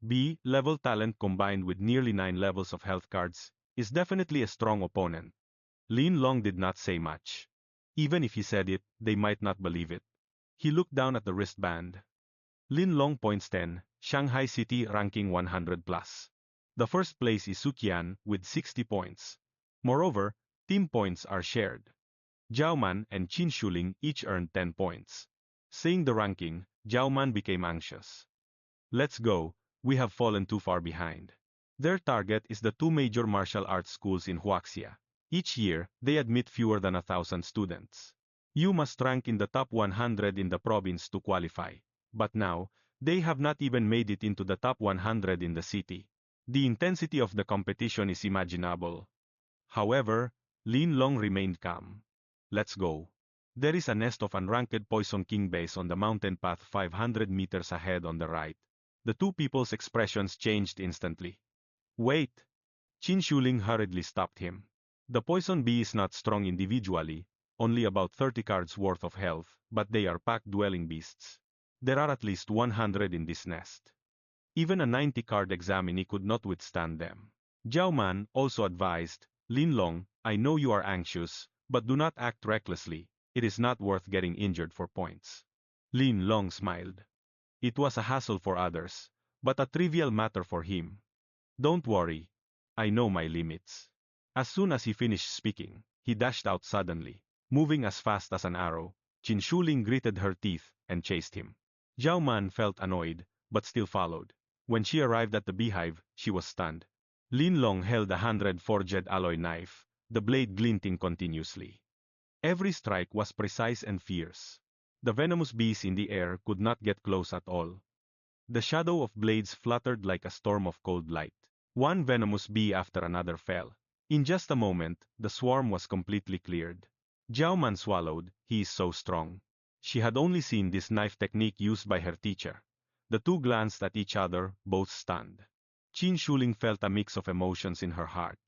B-level talent combined with nearly 9 levels of health cards, is definitely a strong opponent. Lin Long did not say much. Even if he said it, they might not believe it. He looked down at the wristband. Lin Long points 10, Shanghai City ranking 100 plus. The first place is Suqian with 60 points. Moreover, team points are shared. Zhao Man and Qin Shuling each earned 10 points. Seeing the ranking, Zhao Man became anxious. Let's go, we have fallen too far behind. Their target is the two major martial arts schools in Huaxia. Each year, they admit fewer than 1,000 students. You must rank in the top 100 in the province to qualify. But now, they have not even made it into the top 100 in the city. The intensity of the competition is imaginable. However, Lin Long remained calm. Let's go. There is a nest of unranked Poison King base on the mountain path 500 meters ahead on the right. The two people's expressions changed instantly. Wait! Qin Shuling hurriedly stopped him. The Poison Bee is not strong individually, only about 30 cards worth of health, but they are pack-dwelling beasts. There are at least 100 in this nest. Even a 90-card examinee could not withstand them. Zhao Man also advised, Lin Long, I know you are anxious, but do not act recklessly. It is not worth getting injured for points. Lin Long smiled. It was a hassle for others, but a trivial matter for him. Don't worry. I know my limits. As soon as he finished speaking, he dashed out suddenly. Moving as fast as an arrow, Qin Shuling gritted her teeth and chased him. Zhao Man felt annoyed, but still followed. When she arrived at the beehive, she was stunned. Lin Long held a 100-forged alloy knife, the blade glinting continuously. Every strike was precise and fierce. The venomous bees in the air could not get close at all. The shadow of blades fluttered like a storm of cold light. One venomous bee after another fell. In just a moment, the swarm was completely cleared. Zhao Man swallowed, he is so strong. She had only seen this knife technique used by her teacher. The two glanced at each other, both stunned. Qin Shuling felt a mix of emotions in her heart.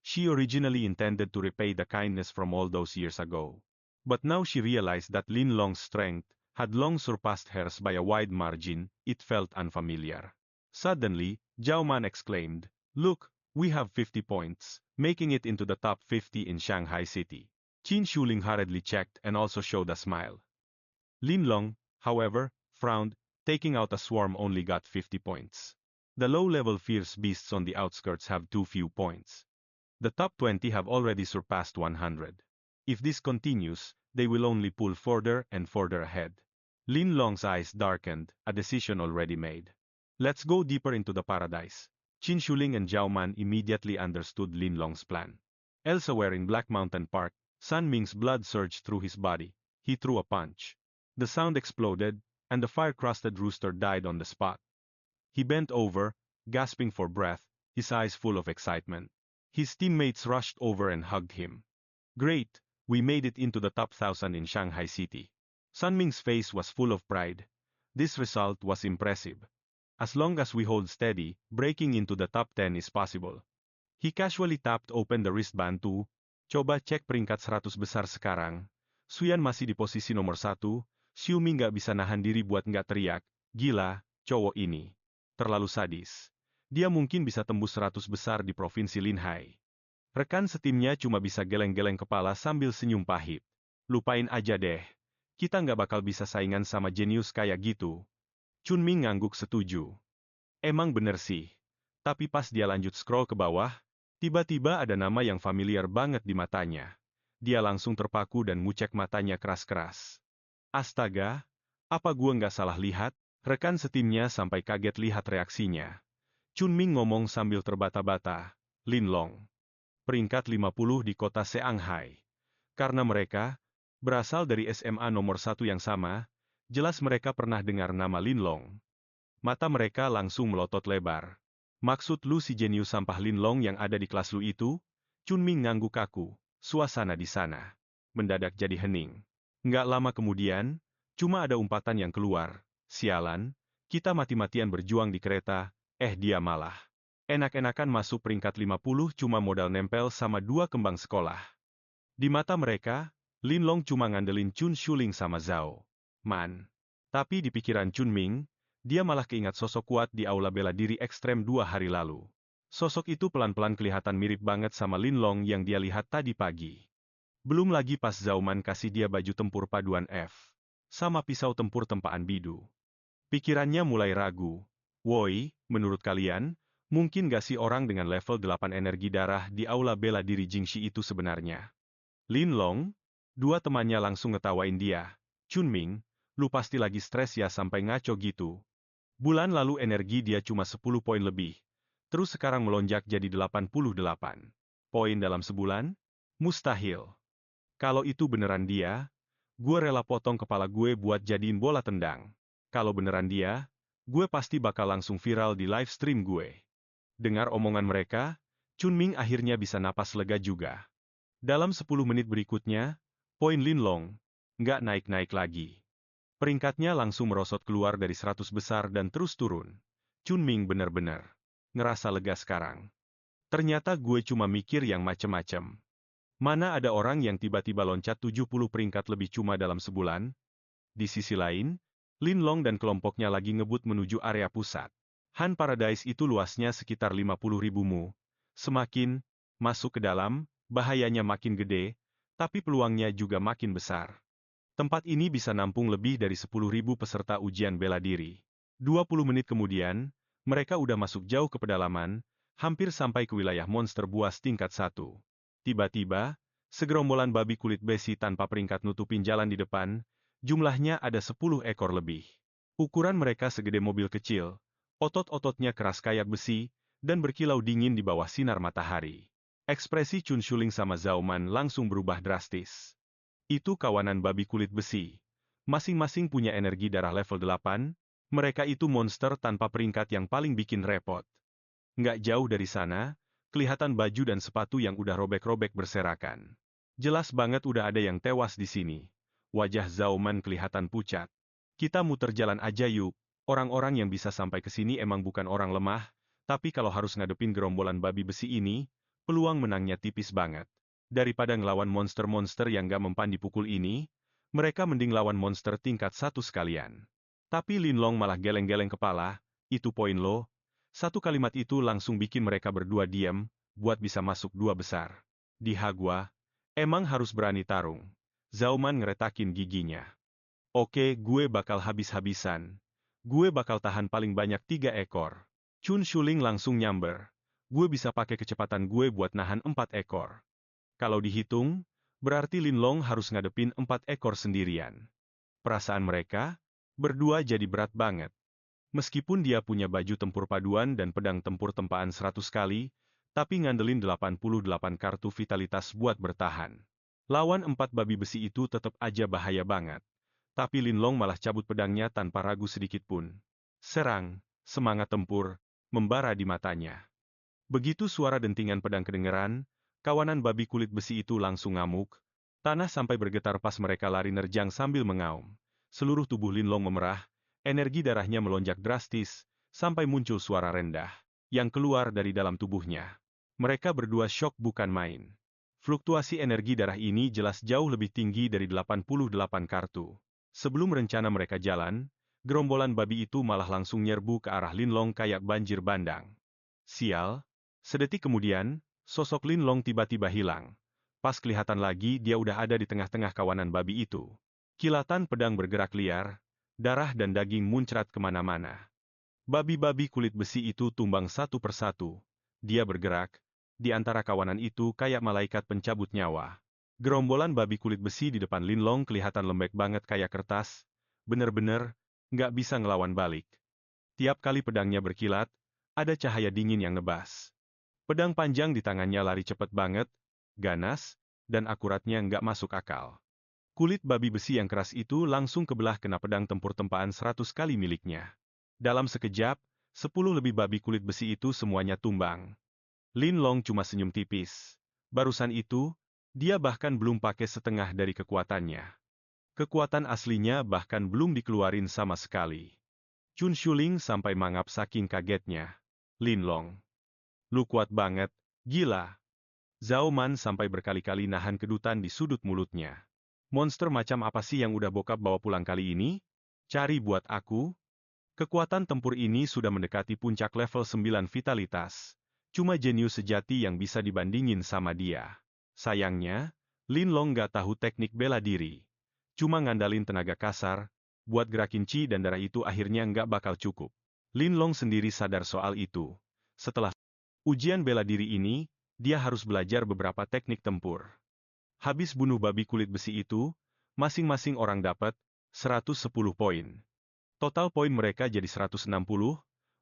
She originally intended to repay the kindness from all those years ago. But now she realized that Lin Long's strength had long surpassed hers by a wide margin. It felt unfamiliar. Suddenly, Zhao Man exclaimed, Look, we have 50 points, making it into the top 50 in Shanghai City. Qin Shuling hurriedly checked and also showed a smile. Lin Long, however, frowned, taking out a swarm only got 50 points. The low-level fierce beasts on the outskirts have too few points. The top 20 have already surpassed 100. If this continues, they will only pull further and further ahead. Lin Long's eyes darkened, a decision already made. Let's go deeper into the paradise. Qin Shuling and Zhao Man immediately understood Lin Long's plan. Elsewhere in Black Mountain Park, San Ming's blood surged through his body. He threw a punch. The sound exploded, and the fire-crusted rooster died on the spot. He bent over, gasping for breath, his eyes full of excitement. His teammates rushed over and hugged him. Great, we made it into the top 1,000 in Shanghai City. San Ming's face was full of pride. This result was impressive. As long as we hold steady, breaking into the top 10 is possible. He casually tapped open the wristband to, coba cek peringkat 100 besar sekarang. Suyan masih di posisi nomor 1, Xiumi nggak bisa nahan diri buat nggak teriak, gila, cowok ini. Terlalu sadis. Dia mungkin bisa tembus 100 besar di provinsi Linhai. Rekan setimnya cuma bisa geleng-geleng kepala sambil senyum pahit. Lupain aja deh. Kita nggak bakal bisa saingan sama jenius kayak gitu. Chunming ngangguk setuju. Emang bener sih. Tapi pas dia lanjut scroll ke bawah, tiba-tiba ada nama yang familiar banget di matanya. Dia langsung terpaku dan ngucek matanya keras-keras. Astaga, apa gua nggak salah lihat? Rekan setimnya sampai kaget lihat reaksinya. Chunming ngomong sambil terbata-bata, Lin Long. Peringkat 50 di kota Shanghai. Karena mereka berasal dari SMA nomor 1 yang sama, jelas mereka pernah dengar nama Lin Long. Mata mereka langsung melotot lebar. Maksud lu si jenius sampah Lin Long yang ada di kelas lu itu? Chunming ngangguk kaku. Suasana di sana mendadak jadi hening. Nggak lama kemudian, cuma ada umpatan yang keluar. Sialan, kita mati-matian berjuang di kereta, dia malah enak-enakan masuk peringkat 50 cuma modal nempel sama 2 kembang sekolah. Di mata mereka, Lin Long cuma ngandelin Qin Shuling sama Zhao Man. Tapi di pikiran Chunming, dia malah keingat sosok kuat di aula bela diri ekstrem 2 hari lalu. Sosok itu pelan-pelan kelihatan mirip banget sama Lin Long yang dia lihat tadi pagi. Belum lagi pas Zhao Man kasih dia baju tempur paduan F. Sama pisau tempur tempaan bidu. Pikirannya mulai ragu. Woi, menurut kalian, mungkin gak sih orang dengan level 8 energi darah di aula bela diri Jingxi itu sebenarnya? Lin Long? Dua temannya langsung ngetawain dia. Chunming, lu pasti lagi stres ya sampai ngaco gitu. Bulan lalu energi dia cuma 10 poin lebih. Terus sekarang melonjak jadi 88 poin dalam sebulan? Mustahil. Kalau itu beneran dia, gue rela potong kepala gue buat jadiin bola tendang. Kalau beneran dia, gue pasti bakal langsung viral di live stream gue. Dengar omongan mereka, Chunming akhirnya bisa napas lega juga. Dalam 10 menit berikutnya, poin Lin Long nggak naik-naik lagi. Peringkatnya langsung merosot keluar dari 100 besar dan terus turun. Chunming bener-bener ngerasa lega sekarang. Ternyata gue cuma mikir yang macem-macem. Mana ada orang yang tiba-tiba loncat 70 peringkat lebih cuma dalam sebulan? Di sisi lain, Lin Long dan kelompoknya lagi ngebut menuju area pusat. Han Paradise itu luasnya sekitar 50.000 mu. Semakin masuk ke dalam, bahayanya makin gede, tapi peluangnya juga makin besar. Tempat ini bisa nampung lebih dari 10.000 peserta ujian bela diri. 20 menit kemudian, mereka udah masuk jauh ke pedalaman, hampir sampai ke wilayah monster buas tingkat 1. Tiba-tiba, segerombolan babi kulit besi tanpa peringkat nutupin jalan di depan, jumlahnya ada 10 ekor lebih. Ukuran mereka segede mobil kecil, otot-ototnya keras kayak besi, dan berkilau dingin di bawah sinar matahari. Ekspresi Chun Shuling sama Zhao Man langsung berubah drastis. Itu kawanan babi kulit besi. Masing-masing punya energi darah level 8, mereka itu monster tanpa peringkat yang paling bikin repot. Nggak jauh dari sana, kelihatan baju dan sepatu yang udah robek-robek berserakan. Jelas banget udah ada yang tewas di sini. Wajah Zhao Man kelihatan pucat. Kita muter jalan aja yuk, orang-orang yang bisa sampai ke sini emang bukan orang lemah, tapi kalau harus ngadepin gerombolan babi besi ini, peluang menangnya tipis banget. Daripada ngelawan monster-monster yang gak mempan dipukul ini, mereka mending lawan monster tingkat 1 sekalian. Tapi Lin Long malah geleng-geleng kepala, itu poin lo. Satu kalimat itu langsung bikin mereka berdua diam, buat bisa masuk 2 besar. Di Hagwa, emang harus berani tarung. Zhao Man ngeretakin giginya. Oke, gue bakal habis-habisan. Gue bakal tahan paling banyak 3 ekor. Chun Shuling langsung nyamber. Gue bisa pakai kecepatan gue buat nahan 4 ekor. Kalau dihitung, berarti Lin Long harus ngadepin 4 ekor sendirian. Perasaan mereka, berdua jadi berat banget. Meskipun dia punya baju tempur paduan dan pedang tempur tempaan 100 kali, tapi ngandelin 88 kartu vitalitas buat bertahan. Lawan 4 babi besi itu tetap aja bahaya banget. Tapi Lin Long malah cabut pedangnya tanpa ragu sedikit pun. Serang, semangat tempur, membara di matanya. Begitu suara dentingan pedang kedengeran, kawanan babi kulit besi itu langsung ngamuk. Tanah sampai bergetar pas mereka lari nerjang sambil mengaum. Seluruh tubuh Lin Long memerah, energi darahnya melonjak drastis, sampai muncul suara rendah, yang keluar dari dalam tubuhnya. Mereka berdua syok bukan main. Fluktuasi energi darah ini jelas jauh lebih tinggi dari 88 kartu. Sebelum rencana mereka jalan, gerombolan babi itu malah langsung nyerbu ke arah Lin Long kayak banjir bandang. Sial, sedetik kemudian, sosok Lin Long tiba-tiba hilang. Pas kelihatan lagi dia udah ada di tengah-tengah kawanan babi itu. Kilatan pedang bergerak liar, darah dan daging muncrat kemana-mana. Babi-babi kulit besi itu tumbang satu persatu. Dia bergerak, di antara kawanan itu kayak malaikat pencabut nyawa. Gerombolan babi kulit besi di depan Lin Long kelihatan lembek banget kayak kertas. Bener-bener, nggak bisa ngelawan balik. Tiap kali pedangnya berkilat, ada cahaya dingin yang ngebas. Pedang panjang di tangannya lari cepat banget, ganas, dan akuratnya nggak masuk akal. Kulit babi besi yang keras itu langsung kebelah kena pedang tempur tempaan 100 kali miliknya. Dalam sekejap, 10 lebih babi kulit besi itu semuanya tumbang. Lin Long cuma senyum tipis. Barusan itu, dia bahkan belum pakai setengah dari kekuatannya. Kekuatan aslinya bahkan belum dikeluarin sama sekali. Chun Shuling sampai mangap saking kagetnya. Lin Long, lu kuat banget, gila. Zhao Man sampai berkali-kali nahan kedutan di sudut mulutnya. Monster macam apa sih yang udah bokap bawa pulang kali ini? Cari buat aku? Kekuatan tempur ini sudah mendekati puncak level 9 vitalitas. Cuma jenius sejati yang bisa dibandingin sama dia. Sayangnya, Lin Long nggak tahu teknik bela diri. Cuma ngandalin tenaga kasar, buat gerakin chi dan darah itu akhirnya nggak bakal cukup. Lin Long sendiri sadar soal itu. Setelah ujian bela diri ini, dia harus belajar beberapa teknik tempur. Habis bunuh babi kulit besi itu, masing-masing orang dapat 110 poin. Total poin mereka jadi 160,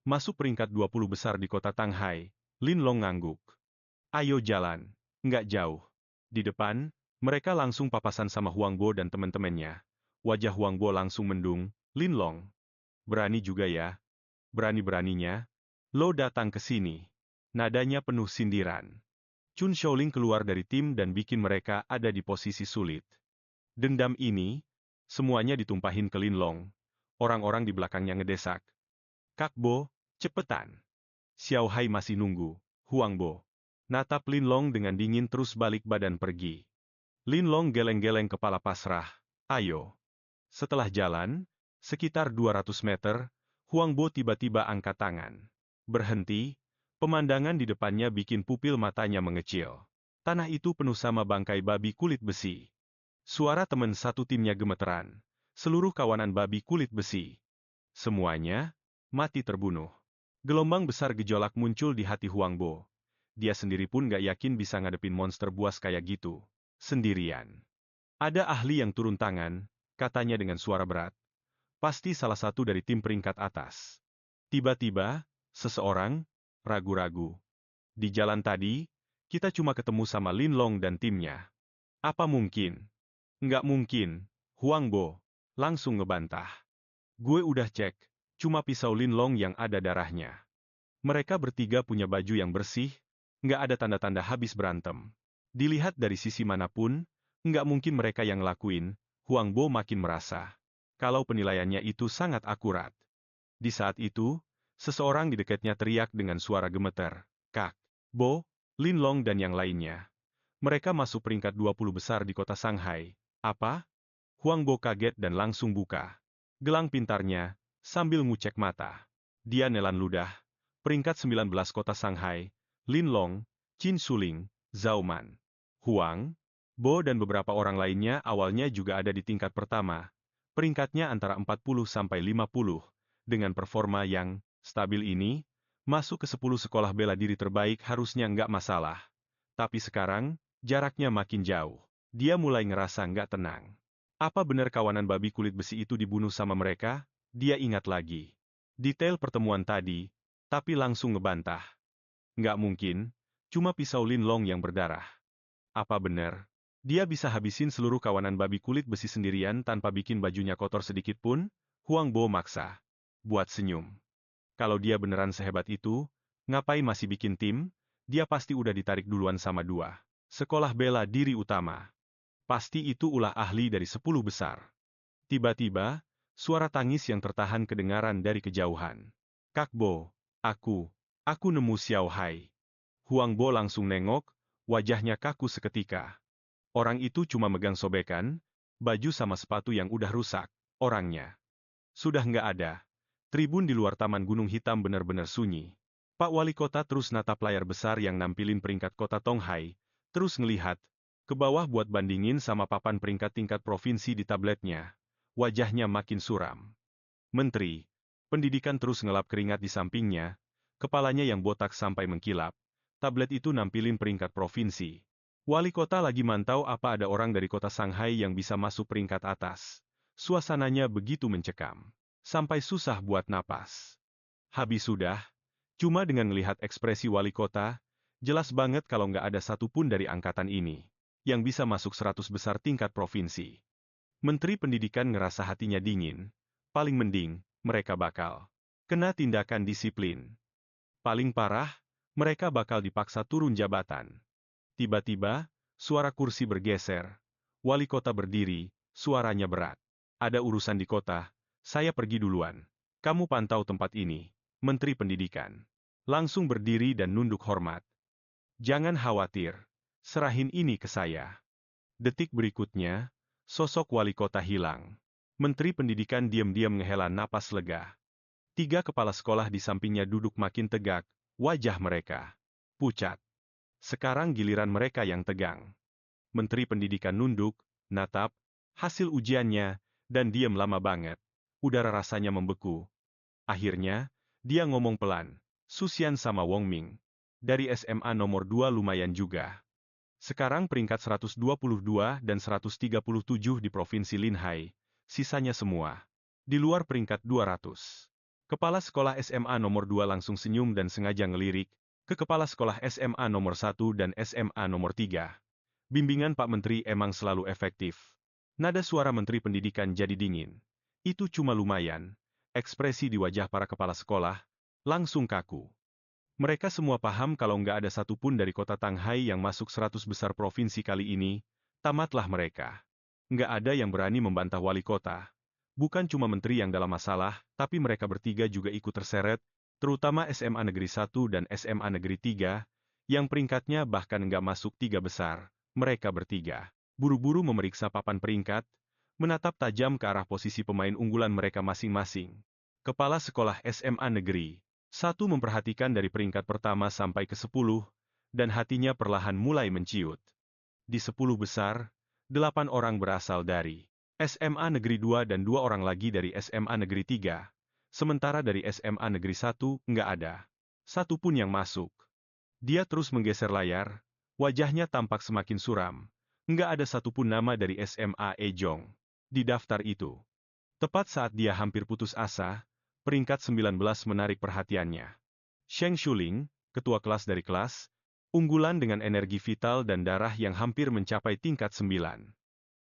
masuk peringkat 20 besar di kota Tanghai. Lin Long ngangguk. Ayo jalan, nggak jauh. Di depan, mereka langsung papasan sama Huang Bo dan teman-temannya. Wajah Huang Bo langsung mendung. Lin Long, berani juga ya. Berani-beraninya, lo datang ke sini. Nadanya penuh sindiran. Chun Shaoling keluar dari tim dan bikin mereka ada di posisi sulit. Dendam ini, semuanya ditumpahin ke Lin Long. Orang-orang di belakangnya ngedesak. Kak Bo, cepetan. Xiao Hai masih nunggu. Huang Bo natap Lin Long dengan dingin terus balik badan pergi. Lin Long geleng-geleng kepala pasrah. Ayo. Setelah jalan, sekitar 200 meter, Huang Bo tiba-tiba angkat tangan. Berhenti, pemandangan di depannya bikin pupil matanya mengecil. Tanah itu penuh sama bangkai babi kulit besi. Suara teman satu timnya gemeteran. Seluruh kawanan babi kulit besi. Semuanya mati terbunuh. Gelombang besar gejolak muncul di hati Huang Bo. Dia sendiri pun gak yakin bisa ngadepin monster buas kayak gitu. Sendirian. Ada ahli yang turun tangan, katanya dengan suara berat. Pasti salah satu dari tim peringkat atas. Tiba-tiba, seseorang ragu-ragu. Di jalan tadi, kita cuma ketemu sama Lin Long dan timnya. Apa mungkin? Nggak mungkin, Huang Bo langsung ngebantah. Gue udah cek, cuma pisau Lin Long yang ada darahnya. Mereka bertiga punya baju yang bersih, nggak ada tanda-tanda habis berantem. Dilihat dari sisi manapun, nggak mungkin mereka yang ngelakuin. Huang Bo makin merasa kalau penilaiannya itu sangat akurat. Di saat itu, seseorang di dekatnya teriak dengan suara gemeter. Kak Bo, Lin Long dan yang lainnya. Mereka masuk peringkat 20 besar di kota Shanghai. Apa? Huang Bo kaget dan langsung buka gelang pintarnya, sambil ngucek mata. Dia nelan ludah. Peringkat 19 kota Shanghai, Lin Long, Qin Suling, Zhao Man, Huang Bo dan beberapa orang lainnya awalnya juga ada di tingkat pertama. Peringkatnya antara 40 sampai 50. Dengan performa yang stabil ini, masuk ke 10 sekolah bela diri terbaik harusnya nggak masalah. Tapi sekarang, jaraknya makin jauh. Dia mulai ngerasa nggak tenang. Apa benar kawanan babi kulit besi itu dibunuh sama mereka? Dia ingat lagi detail pertemuan tadi, tapi langsung ngebantah. Nggak mungkin, cuma pisau Lin Long yang berdarah. Apa benar? Dia bisa habisin seluruh kawanan babi kulit besi sendirian tanpa bikin bajunya kotor sedikit pun? Huang Bo maksa buat senyum. Kalau dia beneran sehebat itu, ngapain masih bikin tim? Dia pasti udah ditarik duluan sama dua sekolah bela diri utama. Pasti itu ulah ahli dari 10 besar. Tiba-tiba, suara tangis yang tertahan kedengaran dari kejauhan. Kak Bo, aku nemu Xiao Hai. Huang Bo langsung nengok, wajahnya kaku seketika. Orang itu cuma megang sobekan, baju sama sepatu yang udah rusak, orangnya sudah nggak ada. Tribun di luar Taman Gunung Hitam benar-benar sunyi. Pak Wali Kota terus natap layar besar yang nampilin peringkat kota Tonghai, terus ngelihat ke bawah buat bandingin sama papan peringkat tingkat provinsi di tabletnya. Wajahnya makin suram. Menteri Pendidikan terus ngelap keringat di sampingnya, kepalanya yang botak sampai mengkilap. Tablet itu nampilin peringkat provinsi. Wali kota lagi mantau apa ada orang dari kota Shanghai yang bisa masuk peringkat atas. Suasananya begitu mencekam. Sampai susah buat napas. Habis sudah, cuma dengan melihat ekspresi wali kota, jelas banget kalau nggak ada satupun dari angkatan ini yang bisa masuk 100 besar tingkat provinsi. Menteri Pendidikan ngerasa hatinya dingin. Paling mending, mereka bakal kena tindakan disiplin. Paling parah, mereka bakal dipaksa turun jabatan. Tiba-tiba, suara kursi bergeser. Wali kota berdiri, suaranya berat. Ada urusan di kota, saya pergi duluan. Kamu pantau tempat ini. Menteri Pendidikan langsung berdiri dan nunduk hormat. Jangan khawatir, serahin ini ke saya. Detik berikutnya, sosok wali kota hilang. Menteri Pendidikan diam-diam menghela napas lega. Tiga kepala sekolah di sampingnya duduk makin tegak, wajah mereka pucat. Sekarang giliran mereka yang tegang. Menteri Pendidikan nunduk, natap, hasil ujiannya, dan diam lama banget. Udara rasanya membeku. Akhirnya, dia ngomong pelan. Susian sama Wong Ming. Dari SMA nomor 2 lumayan juga. Sekarang peringkat 122 dan 137 di Provinsi Linhai. Sisanya semua di luar peringkat 200. Kepala sekolah SMA nomor 2 langsung senyum dan sengaja ngelirik ke kepala sekolah SMA nomor 1 dan SMA nomor 3. Bimbingan Pak Menteri emang selalu efektif. Nada suara Menteri Pendidikan jadi dingin. Itu cuma lumayan. Ekspresi di wajah para kepala sekolah langsung kaku. Mereka semua paham kalau nggak ada satupun dari kota Tanghai yang masuk 100 besar provinsi kali ini, tamatlah mereka. Nggak ada yang berani membantah wali kota. Bukan cuma menteri yang dalam masalah, tapi mereka bertiga juga ikut terseret, terutama SMA Negeri 1 dan SMA Negeri 3, yang peringkatnya bahkan nggak masuk 3 besar. Mereka bertiga buru-buru memeriksa papan peringkat, menatap tajam ke arah posisi pemain unggulan mereka masing-masing. Kepala sekolah SMA Negeri 1 memperhatikan dari peringkat pertama sampai ke 10, dan hatinya perlahan mulai menciut. Di 10 besar, 8 orang berasal dari SMA Negeri 2 dan 2 orang lagi dari SMA Negeri 3. Sementara dari SMA Negeri 1, nggak ada satupun yang masuk. Dia terus menggeser layar, wajahnya tampak semakin suram. Nggak ada satupun nama dari SMA Ejong di daftar itu. Tepat saat dia hampir putus asa, peringkat 19 menarik perhatiannya. Sheng Shuling, ketua kelas dari kelas, unggulan dengan energi vital dan darah yang hampir mencapai tingkat 9.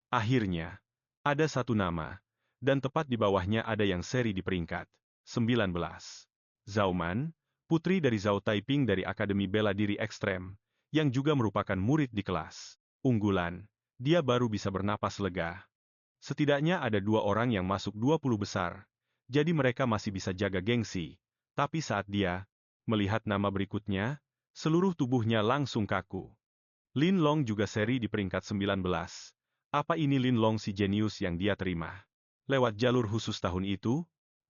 Akhirnya, ada satu nama, dan tepat di bawahnya ada yang seri di peringkat 19. Zhao Man, putri dari Zhao Taiping dari Akademi Bela Diri Ekstrem, yang juga merupakan murid di kelas unggulan, dia baru bisa bernapas lega. Setidaknya ada 2 orang yang masuk 20 besar, jadi mereka masih bisa jaga gengsi. Tapi saat dia melihat nama berikutnya, seluruh tubuhnya langsung kaku. Lin Long juga seri di peringkat 19. Apa ini Lin Long si jenius yang dia terima? Lewat jalur khusus tahun itu,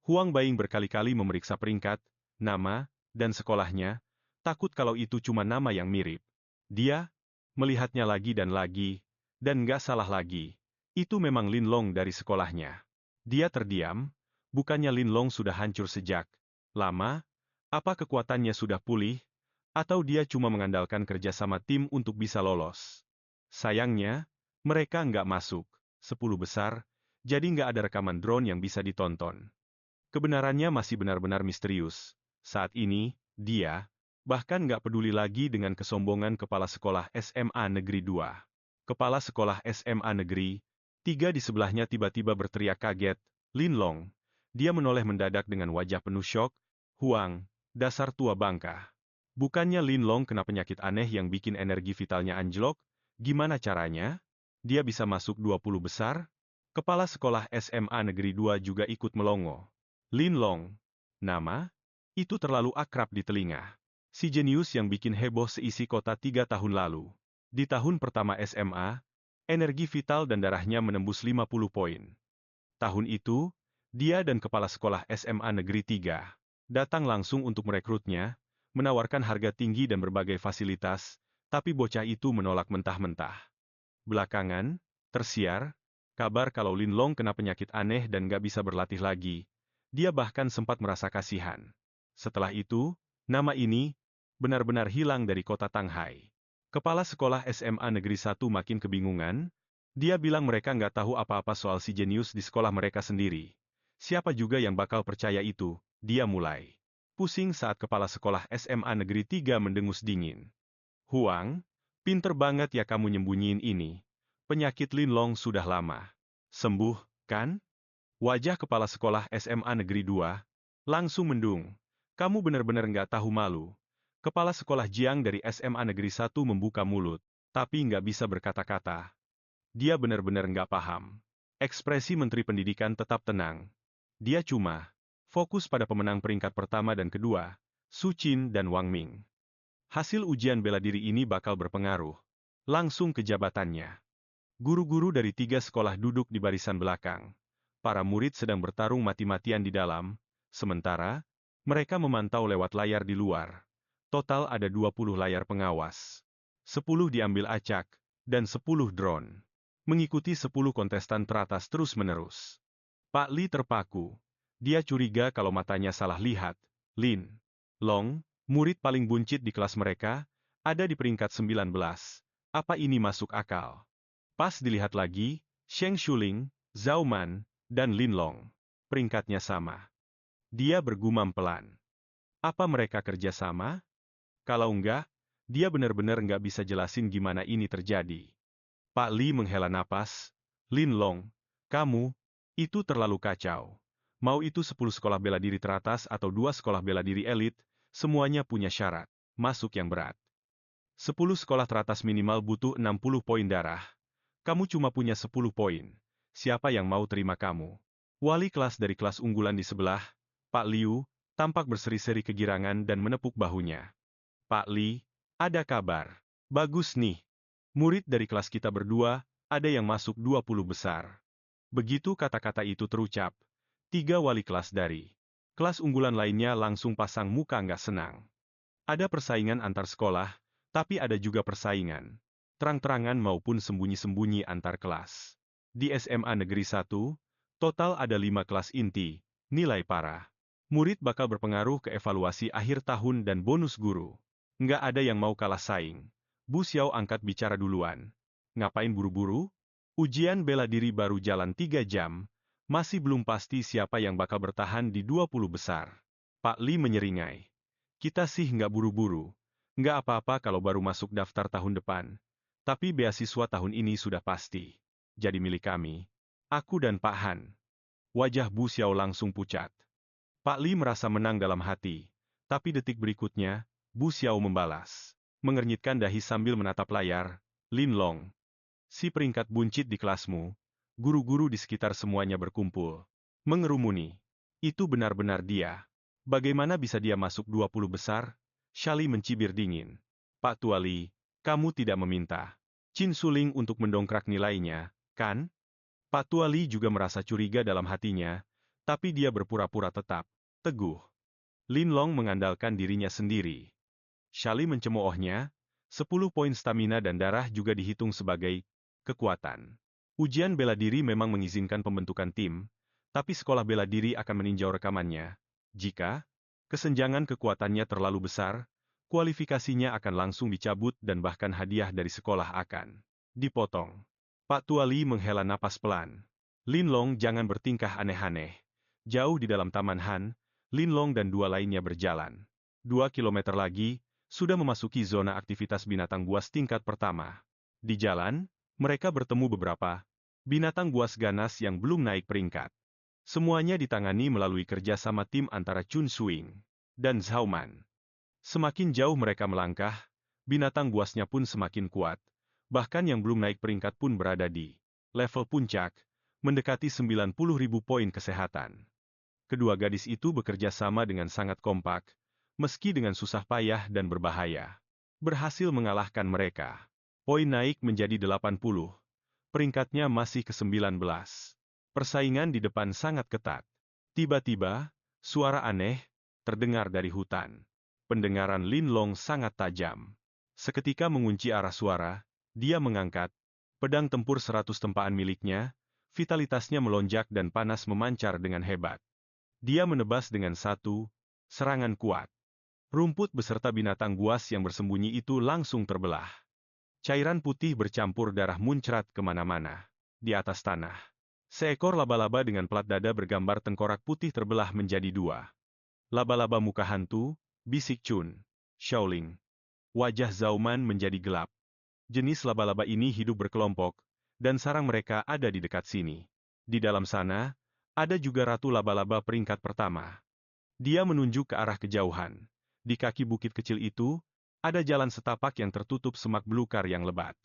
Huang Baing berkali-kali memeriksa peringkat, nama, dan sekolahnya, takut kalau itu cuma nama yang mirip. Dia melihatnya lagi, dan nggak salah lagi. Itu memang Lin Long dari sekolahnya. Dia terdiam, bukannya Lin Long sudah hancur sejak lama? Apa kekuatannya sudah pulih? Atau dia cuma mengandalkan kerjasama tim untuk bisa lolos? Sayangnya, mereka nggak masuk 10 besar, jadi nggak ada rekaman drone yang bisa ditonton. Kebenarannya masih benar-benar misterius. Saat ini, dia bahkan nggak peduli lagi dengan kesombongan kepala sekolah SMA Negeri 2. Kepala sekolah SMA Negeri 3 di sebelahnya tiba-tiba berteriak kaget, Lin Long. Dia menoleh mendadak dengan wajah penuh syok, Huang, dasar tua bangka. Bukannya Lin Long kena penyakit aneh yang bikin energi vitalnya anjlok? Gimana caranya? Dia bisa masuk 20 besar? Kepala sekolah SMA Negeri 2 juga ikut melongo. Lin Long. Nama? Itu terlalu akrab di telinga. Si jenius yang bikin heboh seisi kota 3 tahun lalu. Di tahun pertama SMA, energi vital dan darahnya menembus 50 poin. Tahun itu, dia dan kepala sekolah SMA Negeri 3 datang langsung untuk merekrutnya, menawarkan harga tinggi dan berbagai fasilitas, tapi bocah itu menolak mentah-mentah. Belakangan, tersiar, kabar kalau Lin Long kena penyakit aneh dan gak bisa berlatih lagi. Dia bahkan sempat merasa kasihan. Setelah itu, nama ini benar-benar hilang dari kota Tanghai. Kepala sekolah SMA Negeri 1 makin kebingungan. Dia bilang mereka nggak tahu apa-apa soal si jenius di sekolah mereka sendiri. Siapa juga yang bakal percaya itu? Dia mulai pusing saat kepala sekolah SMA Negeri 3 mendengus dingin. Huang, pinter banget ya kamu nyembunyiin ini. Penyakit Lin Long sudah lama sembuh, kan? Wajah kepala sekolah SMA Negeri 2 langsung mendung. Kamu benar-benar nggak tahu malu. Kepala sekolah Jiang dari SMA Negeri 1 membuka mulut, tapi nggak bisa berkata-kata. Dia benar-benar nggak paham. Ekspresi Menteri Pendidikan tetap tenang. Dia cuma fokus pada pemenang peringkat pertama dan kedua, Su Qin dan Wang Ming. Hasil ujian bela diri ini bakal berpengaruh langsung ke jabatannya. Guru-guru dari 3 sekolah duduk di barisan belakang. Para murid sedang bertarung mati-matian di dalam, Sementara, mereka memantau lewat layar di luar. Total ada 20 layar pengawas. 10 diambil acak, dan 10 drone. Mengikuti 10 kontestan teratas terus-menerus. Pak Li terpaku. Dia curiga kalau matanya salah lihat. Lin Long, murid paling buncit di kelas mereka, ada di peringkat 19. Apa ini masuk akal? Pas dilihat lagi, Sheng Shuling, Zhao Man, dan Lin Long. Peringkatnya sama. Dia bergumam pelan. Apa mereka kerja sama? Kalau enggak, dia benar-benar nggak bisa jelasin gimana ini terjadi. Pak Li menghela napas. Lin Long, kamu, itu terlalu kacau. Mau itu 10 sekolah bela diri teratas atau 2 sekolah bela diri elit, semuanya punya syarat. Masuk yang berat. 10 sekolah teratas minimal butuh 60 poin darah. Kamu cuma punya 10 poin. Siapa yang mau terima kamu? Wali kelas dari kelas unggulan di sebelah, Pak Liu, tampak berseri-seri kegirangan dan menepuk bahunya. Pak Li, ada kabar. Bagus nih. Murid dari kelas kita berdua, ada yang masuk 20 besar. Begitu kata-kata itu terucap, 3 wali kelas dari kelas unggulan lainnya langsung pasang muka nggak senang. Ada persaingan antar sekolah, tapi ada juga persaingan terang-terangan maupun sembunyi-sembunyi antar kelas. Di SMA Negeri 1, total ada 5 kelas inti, nilai parah. Murid bakal berpengaruh ke evaluasi akhir tahun dan bonus guru. Nggak ada yang mau kalah saing. Bu Xiao angkat bicara duluan. Ngapain buru-buru? Ujian bela diri baru jalan 3 jam, masih belum pasti siapa yang bakal bertahan di 20 besar. Pak Li menyeringai. Kita sih nggak buru-buru. Nggak apa-apa kalau baru masuk daftar tahun depan. Tapi beasiswa tahun ini sudah pasti. Jadi milik kami. Aku dan Pak Han. Wajah Bu Xiao langsung pucat. Pak Li merasa menang dalam hati. Tapi detik berikutnya, Bu Xiao membalas. Mengernyitkan dahi sambil menatap layar. Lin Long. Si peringkat buncit di kelasmu. Guru-guru di sekitar semuanya berkumpul. Mengerumuni. Itu benar-benar dia. Bagaimana bisa dia masuk 20 besar? Shali mencibir dingin. Pak Tuali, kamu tidak meminta Chin Suling untuk mendongkrak nilainya, kan? Pak Tuali juga merasa curiga dalam hatinya, tapi dia berpura-pura tetap teguh. Lin Long mengandalkan dirinya sendiri. Shali mencemoohnya, 10 poin stamina dan darah juga dihitung sebagai kekuatan. Ujian bela diri memang mengizinkan pembentukan tim, tapi sekolah bela diri akan meninjau rekamannya. Jika kesenjangan kekuatannya terlalu besar, kualifikasinya akan langsung dicabut dan bahkan hadiah dari sekolah akan dipotong. Pak Tuali menghela napas pelan. Lin Long jangan bertingkah aneh-aneh. Jauh di dalam Taman Han, Lin Long dan dua lainnya berjalan. 2 kilometer lagi, sudah memasuki zona aktivitas binatang buas tingkat pertama. Di jalan, mereka bertemu beberapa binatang buas ganas yang belum naik peringkat. Semuanya ditangani melalui kerjasama tim antara Chun Suing dan Zhao Man. Semakin jauh mereka melangkah, binatang buasnya pun semakin kuat. Bahkan yang belum naik peringkat pun berada di level puncak, mendekati 90.000 poin kesehatan. Kedua gadis itu bekerja sama dengan sangat kompak, meski dengan susah payah dan berbahaya. Berhasil mengalahkan mereka. Poin naik menjadi 80. Peringkatnya masih ke-19. Persaingan di depan sangat ketat. Tiba-tiba, suara aneh terdengar dari hutan. Pendengaran Lin Long sangat tajam. Seketika mengunci arah suara, dia mengangkat pedang tempur 100 tempaan miliknya, vitalitasnya melonjak dan panas memancar dengan hebat. Dia menebas dengan satu serangan kuat. Rumput beserta binatang buas yang bersembunyi itu langsung terbelah. Cairan putih bercampur darah muncrat kemana-mana. Di atas tanah, seekor laba-laba dengan plat dada bergambar tengkorak putih terbelah menjadi 2. Laba-laba muka hantu, bisik Chun Shaoling. Wajah Zhao Man menjadi gelap. Jenis laba-laba ini hidup berkelompok, dan sarang mereka ada di dekat sini. Di dalam sana, ada juga ratu laba-laba peringkat pertama. Dia menunjuk ke arah kejauhan. Di kaki bukit kecil itu, ada jalan setapak yang tertutup semak belukar yang lebat.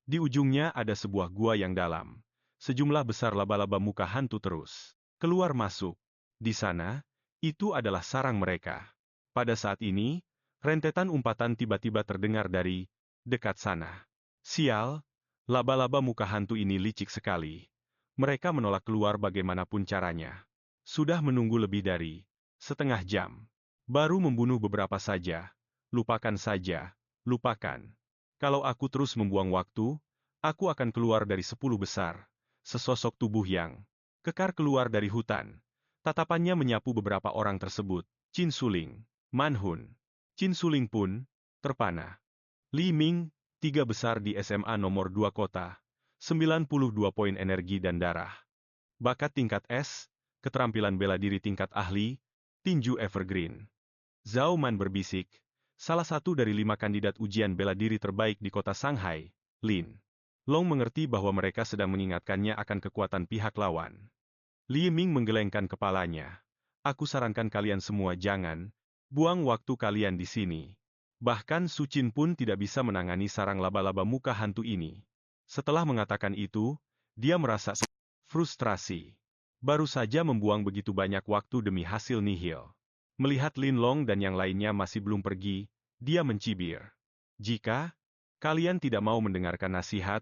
Di ujungnya ada sebuah gua yang dalam. Sejumlah besar laba-laba muka hantu terus keluar masuk. Di sana, itu adalah sarang mereka. Pada saat ini, rentetan umpatan tiba-tiba terdengar dari dekat sana. Sial, laba-laba muka hantu ini licik sekali. Mereka menolak keluar bagaimanapun caranya. Sudah menunggu lebih dari Setengah jam. Baru membunuh beberapa saja. Lupakan saja. Lupakan. Kalau aku terus membuang waktu, aku akan keluar dari 10 besar. Sesosok tubuh yang kekar keluar dari hutan. Tatapannya menyapu beberapa orang tersebut. Qin Suling, Man Hun. Qin Suling pun terpana. Li Ming, 3 besar di SMA nomor 2 kota. 92 poin energi dan darah. Bakat tingkat S, keterampilan bela diri tingkat ahli, tinju evergreen. Zhao Man berbisik, salah satu dari 5 kandidat ujian bela diri terbaik di kota Shanghai, Lin Long mengerti bahwa mereka sedang mengingatkannya akan kekuatan pihak lawan. Li Ming menggelengkan kepalanya. Aku sarankan kalian semua jangan buang waktu kalian di sini. Bahkan Su Qin pun tidak bisa menangani sarang laba-laba muka hantu ini. Setelah mengatakan itu, dia merasa frustrasi. Baru saja membuang begitu banyak waktu demi hasil nihil. Melihat Lin Long dan yang lainnya masih belum pergi, dia mencibir. Jika kalian tidak mau mendengarkan nasihat,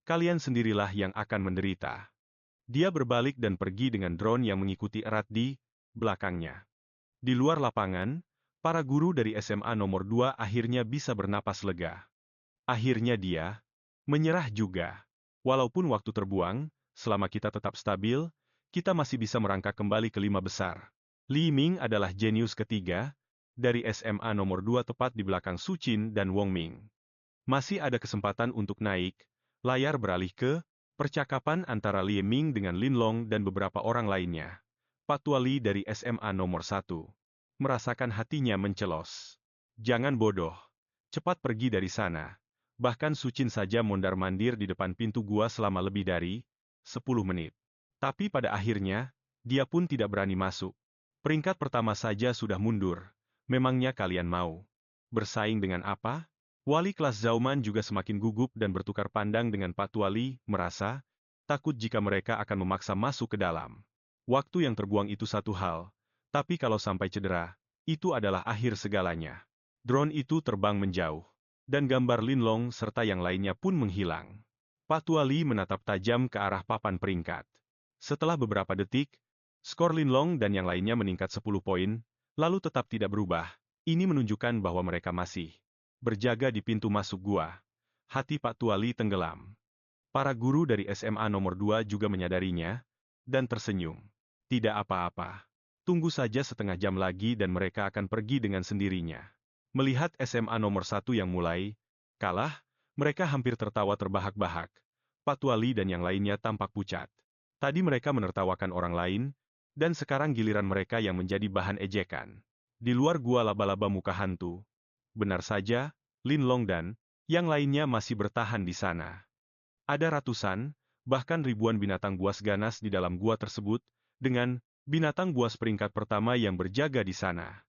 kalian sendirilah yang akan menderita. Dia berbalik dan pergi dengan drone yang mengikuti erat di belakangnya. Di luar lapangan, para guru dari SMA nomor 2 akhirnya bisa bernapas lega. Akhirnya dia menyerah juga. Walaupun waktu terbuang, selama kita tetap stabil, kita masih bisa merangkak kembali ke 5 besar. Li Ming adalah jenius ketiga, dari SMA nomor 2 tepat di belakang Su Qin dan Wong Ming. Masih ada kesempatan untuk naik, layar beralih ke percakapan antara Li Ming dengan Lin Long dan beberapa orang lainnya. Pak Tua Li dari SMA nomor 1. Merasakan hatinya mencelos. Jangan bodoh. Cepat pergi dari sana. Bahkan Su Qin saja mondar-mandir di depan pintu gua selama lebih dari 10 menit. Tapi pada akhirnya, dia pun tidak berani masuk. Peringkat pertama saja sudah mundur. Memangnya kalian mau bersaing dengan apa? Wali kelas Zauman juga semakin gugup dan bertukar pandang dengan Pak Tua Li, merasa takut jika mereka akan memaksa masuk ke dalam. Waktu yang terbuang itu satu hal, tapi kalau sampai cedera, itu adalah akhir segalanya. Drone itu terbang menjauh, dan gambar Lin Long serta yang lainnya pun menghilang. Pak Tua Li menatap tajam ke arah papan peringkat. Setelah beberapa detik, skor Lin Long dan yang lainnya meningkat 10 poin, lalu tetap tidak berubah. Ini menunjukkan bahwa mereka masih berjaga di pintu masuk gua. Hati Pak Tua Li tenggelam. Para guru dari SMA nomor 2 juga menyadarinya, dan tersenyum. Tidak apa-apa. Tunggu saja setengah jam lagi dan mereka akan pergi dengan sendirinya. Melihat SMA nomor 1 yang mulai kalah, mereka hampir tertawa terbahak-bahak. Pak Tua Li dan yang lainnya tampak pucat. Tadi mereka menertawakan orang lain, dan sekarang giliran mereka yang menjadi bahan ejekan. Di luar gua laba-laba muka hantu. Benar saja, Lin Long dan yang lainnya masih bertahan di sana. Ada ratusan, bahkan ribuan binatang buas ganas di dalam gua tersebut, dengan binatang buas peringkat pertama yang berjaga di sana.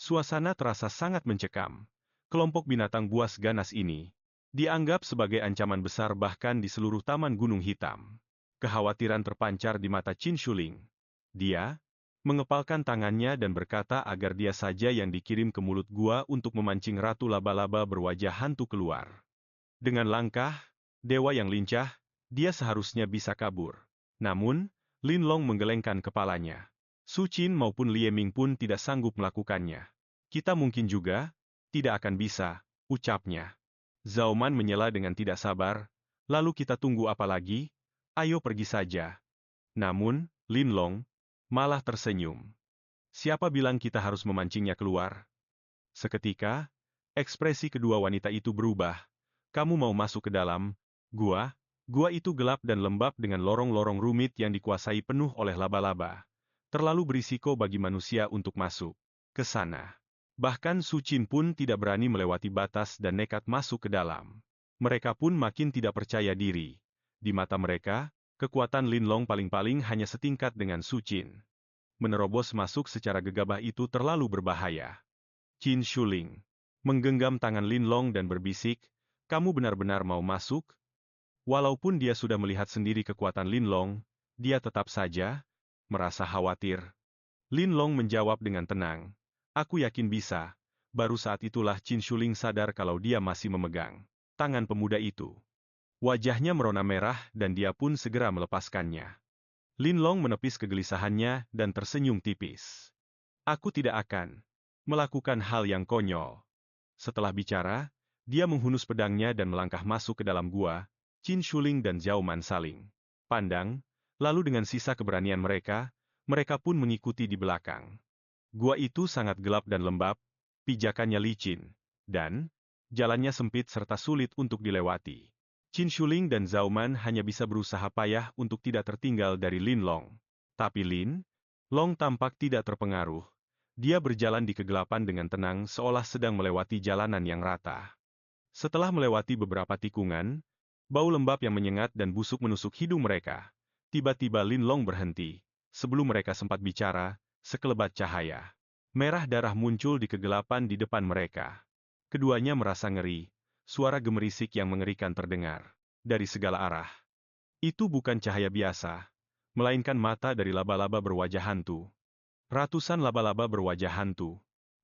Suasana terasa sangat mencekam. Kelompok binatang buas ganas ini dianggap sebagai ancaman besar bahkan di seluruh Taman Gunung Hitam. Kekhawatiran terpancar di mata Qin Shuling. Dia mengepalkan tangannya dan berkata agar dia saja yang dikirim ke mulut gua untuk memancing ratu laba-laba berwajah hantu keluar. Dengan langkah dewa yang lincah, dia seharusnya bisa kabur. Namun, Lin Long menggelengkan kepalanya. Su Qin maupun Lie Ming pun tidak sanggup melakukannya. Kita mungkin juga tidak akan bisa, ucapnya. Zhao Man menyela dengan tidak sabar. Lalu kita tunggu apa lagi? Ayo pergi saja. Namun, Lin Long malah tersenyum. Siapa bilang kita harus memancingnya keluar? Seketika, ekspresi kedua wanita itu berubah. Kamu mau masuk ke dalam gua? Gua itu gelap dan lembab dengan lorong-lorong rumit yang dikuasai penuh oleh laba-laba. Terlalu berisiko bagi manusia untuk masuk ke sana. Bahkan Su Qin pun tidak berani melewati batas dan nekat masuk ke dalam. Mereka pun makin tidak percaya diri. Di mata mereka, kekuatan Lin Long paling-paling hanya setingkat dengan Su Qin. Menerobos masuk secara gegabah itu terlalu berbahaya. Qin Shuling menggenggam tangan Lin Long dan berbisik, kamu benar-benar mau masuk? Walaupun dia sudah melihat sendiri kekuatan Lin Long, dia tetap saja merasa khawatir. Lin Long menjawab dengan tenang, aku yakin bisa. Baru saat itulah Qin Shuling sadar kalau dia masih memegang tangan pemuda itu. Wajahnya merona merah dan dia pun segera melepaskannya. Lin Long menepis kegelisahannya dan tersenyum tipis. Aku tidak akan melakukan hal yang konyol. Setelah bicara, dia menghunus pedangnya dan melangkah masuk ke dalam gua. Qin Shuling dan Zhao Man saling pandang, lalu dengan sisa keberanian mereka, mereka pun mengikuti di belakang. Gua itu sangat gelap dan lembab, pijakannya licin, dan jalannya sempit serta sulit untuk dilewati. Qin Shuling dan Zhao Man hanya bisa berusaha payah untuk tidak tertinggal dari Lin Long. Tapi Lin Long tampak tidak terpengaruh. Dia berjalan di kegelapan dengan tenang seolah sedang melewati jalanan yang rata. Setelah melewati beberapa tikungan, bau lembab yang menyengat dan busuk menusuk hidung mereka. Tiba-tiba Lin Long berhenti. Sebelum mereka sempat bicara, sekelebat cahaya merah darah muncul di kegelapan di depan mereka. Keduanya merasa ngeri. Suara gemerisik yang mengerikan terdengar dari segala arah. Itu bukan cahaya biasa, melainkan mata dari laba-laba berwajah hantu. Ratusan laba-laba berwajah hantu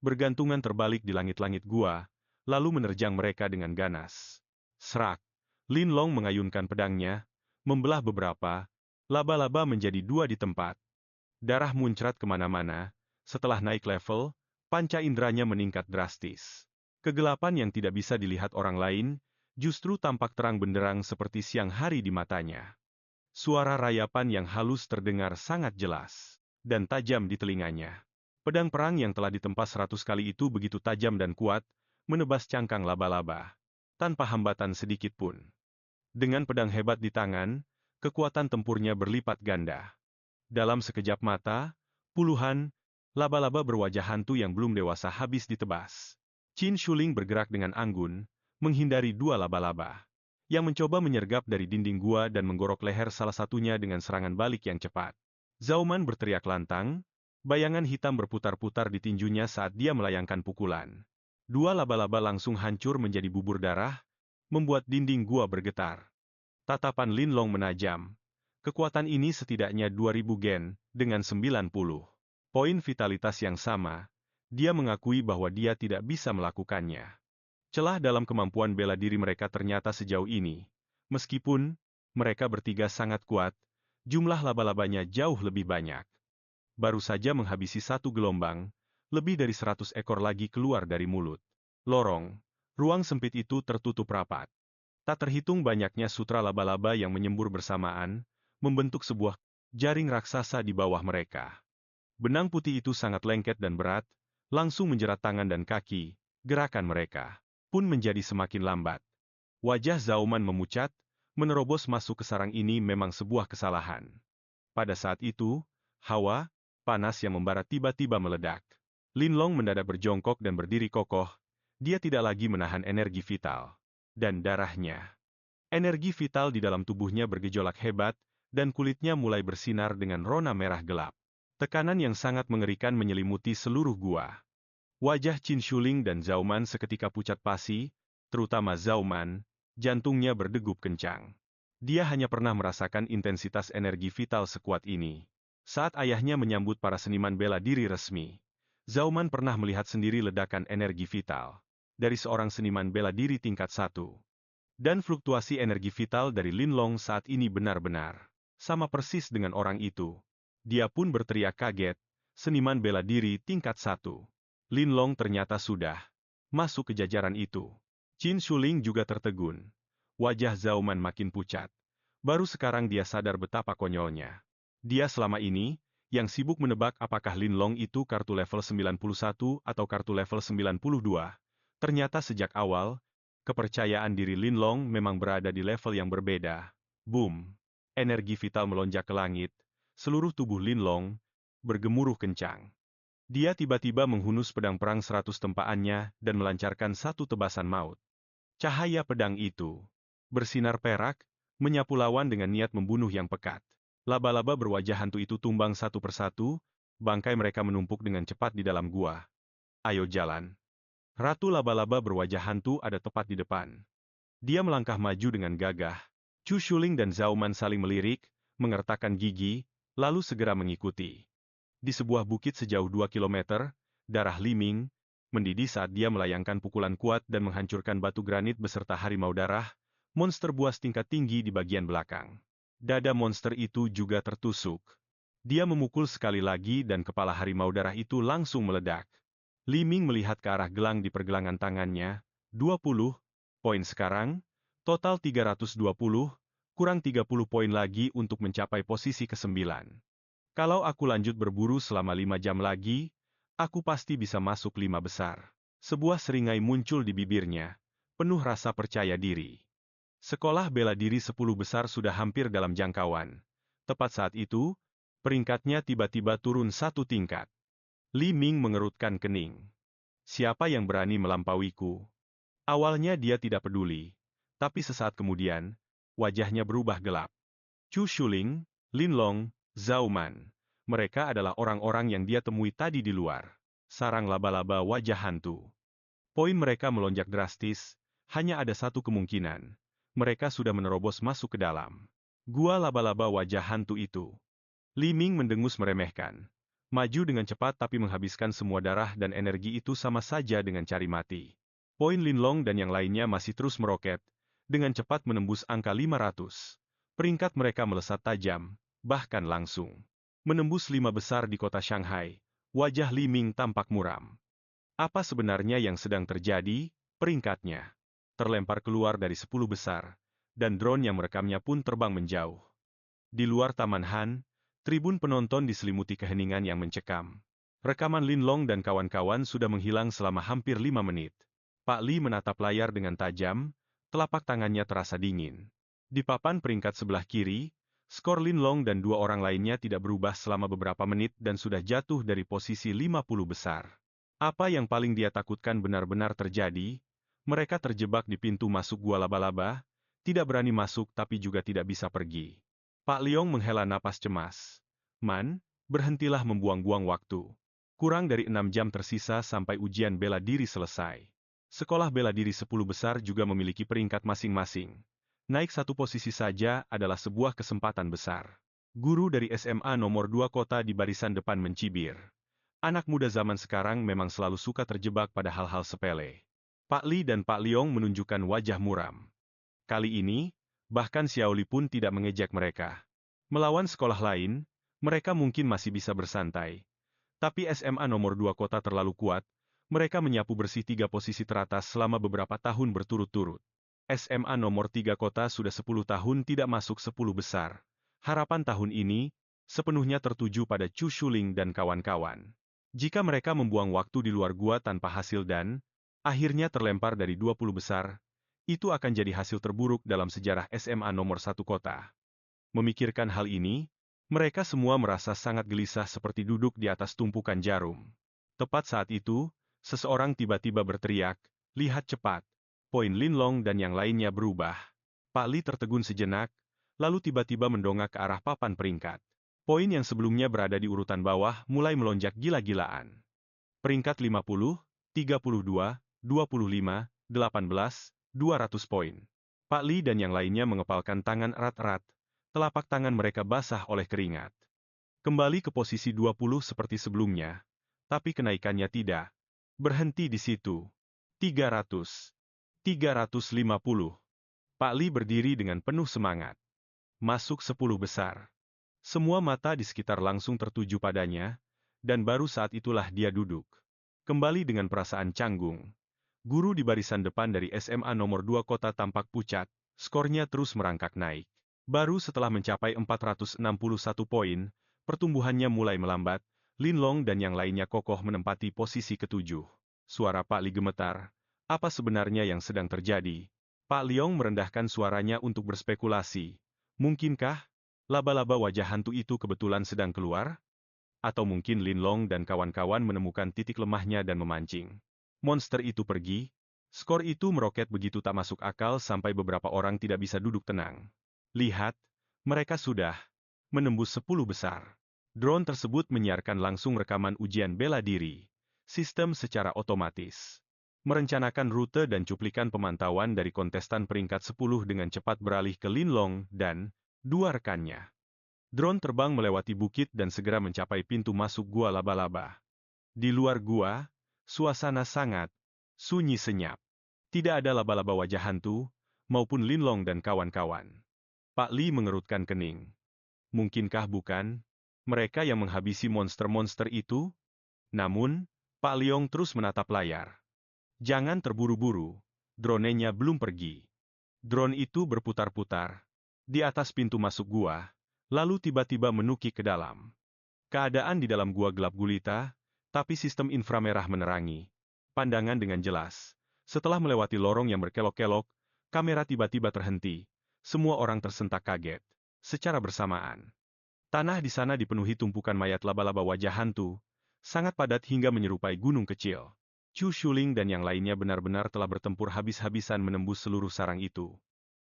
bergantungan terbalik di langit-langit gua, lalu menerjang mereka dengan ganas. Serak. Lin Long mengayunkan pedangnya, membelah beberapa laba-laba menjadi dua di tempat. Darah muncrat kemana-mana. Setelah naik level, panca inderanya meningkat drastis. Kegelapan yang tidak bisa dilihat orang lain, justru tampak terang benderang seperti siang hari di matanya. Suara rayapan yang halus terdengar sangat jelas dan tajam di telinganya. Pedang perang yang telah ditempa 100 kali itu begitu tajam dan kuat, menebas cangkang laba-laba, tanpa hambatan sedikit pun. Dengan pedang hebat di tangan, kekuatan tempurnya berlipat ganda. Dalam sekejap mata, puluhan laba-laba berwajah hantu yang belum dewasa habis ditebas. Qin Shuling bergerak dengan anggun, menghindari dua laba-laba yang mencoba menyergap dari dinding gua dan menggorok leher salah satunya dengan serangan balik yang cepat. Zhao Man berteriak lantang, bayangan hitam berputar-putar di tinjunya saat dia melayangkan pukulan. Dua laba-laba langsung hancur menjadi bubur darah, membuat dinding gua bergetar. Tatapan Lin Long menajam. Kekuatan ini setidaknya 2000 gen, dengan 90 poin vitalitas yang sama, dia mengakui bahwa dia tidak bisa melakukannya. Celah dalam kemampuan bela diri mereka ternyata sejauh ini. Meskipun mereka bertiga sangat kuat, jumlah laba-labanya jauh lebih banyak. Baru saja menghabisi satu gelombang, lebih dari 100 ekor lagi keluar dari mulut. Lorong, ruang sempit itu tertutup rapat. Tak terhitung banyaknya sutra laba-laba yang menyembur bersamaan, membentuk sebuah jaring raksasa di bawah mereka. Benang putih itu sangat lengket dan berat, langsung menjerat tangan dan kaki, gerakan mereka pun menjadi semakin lambat. Wajah Zhao Man memucat, menerobos masuk ke sarang ini memang sebuah kesalahan. Pada saat itu, hawa panas yang membara tiba-tiba meledak. Lin Long mendadak berjongkok dan berdiri kokoh, dia tidak lagi menahan energi vital dan darahnya. Energi vital di dalam tubuhnya bergejolak hebat, dan kulitnya mulai bersinar dengan rona merah gelap. Tekanan yang sangat mengerikan menyelimuti seluruh gua. Wajah Qin Shuling dan Zhao Man seketika pucat pasi, terutama Zhao Man, jantungnya berdegup kencang. Dia hanya pernah merasakan intensitas energi vital sekuat ini saat ayahnya menyambut para seniman bela diri resmi. Zhao Man pernah melihat sendiri ledakan energi vital dari seorang seniman bela diri tingkat 1. Dan fluktuasi energi vital dari Lin Long saat ini benar-benar sama persis dengan orang itu. Dia pun berteriak kaget, seniman bela diri tingkat 1. Lin Long ternyata sudah masuk ke jajaran itu. Qin Shuling juga tertegun. Wajah Zhao Man makin pucat. Baru sekarang dia sadar betapa konyolnya. Dia selama ini yang sibuk menebak apakah Lin Long itu kartu level 91 atau kartu level 92. Ternyata sejak awal, kepercayaan diri Lin Long memang berada di level yang berbeda. Boom! Energi vital melonjak ke langit. Seluruh tubuh Lin Long bergemuruh kencang. Dia tiba-tiba menghunus pedang perang 100 tempaannya dan melancarkan satu tebasan maut. Cahaya pedang itu bersinar perak, menyapu lawan dengan niat membunuh yang pekat. Laba-laba berwajah hantu itu tumbang satu persatu, bangkai mereka menumpuk dengan cepat di dalam gua. Ayo jalan. Ratu laba-laba berwajah hantu ada tepat di depan. Dia melangkah maju dengan gagah. Chu Shuling dan Zhao Man saling melirik, mengertakkan gigi, lalu segera mengikuti. Di sebuah bukit sejauh 2 kilometer, darah Li Ming mendidih saat dia melayangkan pukulan kuat dan menghancurkan batu granit beserta harimau darah, monster buas tingkat tinggi di bagian belakang. Dada monster itu juga tertusuk. Dia memukul sekali lagi dan kepala harimau darah itu langsung meledak. Li Ming melihat ke arah gelang di pergelangan tangannya. 20 poin sekarang, total 320, kurang 30 poin lagi untuk mencapai posisi ke-9. Kalau aku lanjut berburu selama 5 jam lagi, aku pasti bisa masuk 5 besar. Sebuah seringai muncul di bibirnya, penuh rasa percaya diri. Sekolah bela diri 10 besar sudah hampir dalam jangkauan. Tepat saat itu, peringkatnya tiba-tiba turun satu tingkat. Li Ming mengerutkan kening. Siapa yang berani melampauiku? Awalnya dia tidak peduli, tapi sesaat kemudian, wajahnya berubah gelap. Chu Shuling, Lin Long, Zhao Man. Mereka adalah orang-orang yang dia temui tadi di luar. Sarang laba-laba wajah hantu. Poin mereka melonjak drastis, hanya ada satu kemungkinan. Mereka sudah menerobos masuk ke dalam gua laba-laba wajah hantu itu. Li Ming mendengus meremehkan. Maju dengan cepat tapi menghabiskan semua darah dan energi itu sama saja dengan cari mati. Poin Lin Long dan yang lainnya masih terus meroket, dengan cepat menembus angka 500. Peringkat mereka melesat tajam, bahkan langsung menembus 5 besar di kota Shanghai. Wajah Li Ming tampak muram. Apa sebenarnya yang sedang terjadi? Peringkatnya terlempar keluar dari 10 besar, dan drone yang merekamnya pun terbang menjauh. Di luar Taman Han, tribun penonton diselimuti keheningan yang mencekam. Rekaman Lin Long dan kawan-kawan sudah menghilang selama hampir 5 menit. Pak Li menatap layar dengan tajam, telapak tangannya terasa dingin. Di papan peringkat sebelah kiri, skor Lin Long dan dua orang lainnya tidak berubah selama beberapa menit dan sudah jatuh dari posisi 50 besar. Apa yang paling dia takutkan benar-benar terjadi? Mereka terjebak di pintu masuk gua laba-laba, tidak berani masuk tapi juga tidak bisa pergi. Pak Liong menghela napas cemas. Man, berhentilah membuang-buang waktu. Kurang dari 6 jam tersisa sampai ujian bela diri selesai. Sekolah bela diri 10 besar juga memiliki peringkat masing-masing. Naik satu posisi saja adalah sebuah kesempatan besar. Guru dari SMA nomor 2 kota di barisan depan mencibir. Anak muda zaman sekarang memang selalu suka terjebak pada hal-hal sepele. Pak Li dan Pak Liong menunjukkan wajah muram. Kali ini, bahkan Xiao Li pun tidak mengejek mereka. Melawan sekolah lain, mereka mungkin masih bisa bersantai. Tapi SMA nomor 2 kota terlalu kuat, mereka menyapu bersih 3 posisi teratas selama beberapa tahun berturut-turut. SMA nomor 3 kota sudah 10 tahun tidak masuk 10 besar. Harapan tahun ini, sepenuhnya tertuju pada Chu Shuling dan kawan-kawan. Jika mereka membuang waktu di luar gua tanpa hasil dan, akhirnya terlempar dari 20 besar, itu akan jadi hasil terburuk dalam sejarah SMA nomor 1 kota. Memikirkan hal ini, mereka semua merasa sangat gelisah seperti duduk di atas tumpukan jarum. Tepat saat itu, seseorang tiba-tiba berteriak, "Lihat cepat!" Poin Lin Long dan yang lainnya berubah. Pak Li tertegun sejenak, lalu tiba-tiba mendongak ke arah papan peringkat. Poin yang sebelumnya berada di urutan bawah mulai melonjak gila-gilaan. Peringkat 50, 32, 25, 18, 200 poin. Pak Li dan yang lainnya mengepalkan tangan erat-erat, telapak tangan mereka basah oleh keringat. Kembali ke posisi 20 seperti sebelumnya, tapi kenaikannya tidak berhenti di situ. 300, 350. Pak Li berdiri dengan penuh semangat. Masuk 10 besar. Semua mata di sekitar langsung tertuju padanya, dan baru saat itulah dia duduk. Kembali dengan perasaan canggung. Guru di barisan depan dari SMA nomor 2 kota tampak pucat, skornya terus merangkak naik. Baru setelah mencapai 461 poin, pertumbuhannya mulai melambat, Lin Long dan yang lainnya kokoh menempati posisi ketujuh. Suara Pak Li gemetar. Apa sebenarnya yang sedang terjadi? Pak Liong merendahkan suaranya untuk berspekulasi. Mungkinkah laba-laba wajah hantu itu kebetulan sedang keluar? Atau mungkin Lin Long dan kawan-kawan menemukan titik lemahnya dan memancing monster itu pergi? Skor itu meroket begitu tak masuk akal sampai beberapa orang tidak bisa duduk tenang. Lihat, mereka sudah menembus 10 besar. Drone tersebut menyiarkan langsung rekaman ujian bela diri. Sistem secara otomatis merencanakan rute dan cuplikan pemantauan dari kontestan peringkat 10 dengan cepat beralih ke Lin Long dan dua rekannya. Drone terbang melewati bukit dan segera mencapai pintu masuk gua laba-laba. Di luar gua, suasana sangat sunyi senyap. Tidak ada laba-laba wajah hantu, maupun Lin Long dan kawan-kawan. Pak Li mengerutkan kening. Mungkinkah bukan? Mereka yang menghabisi monster-monster itu? Namun, Pak Liong terus menatap layar. Jangan terburu-buru, dronenya belum pergi. Drone itu berputar-putar di atas pintu masuk gua, lalu tiba-tiba menukik ke dalam. Keadaan di dalam gua gelap gulita, tapi sistem inframerah menerangi pandangan dengan jelas. Setelah melewati lorong yang berkelok-kelok, kamera tiba-tiba terhenti. Semua orang tersentak kaget. Secara bersamaan, tanah di sana dipenuhi tumpukan mayat laba-laba wajah hantu, sangat padat hingga menyerupai gunung kecil. Chu Shuling dan yang lainnya benar-benar telah bertempur habis-habisan menembus seluruh sarang itu.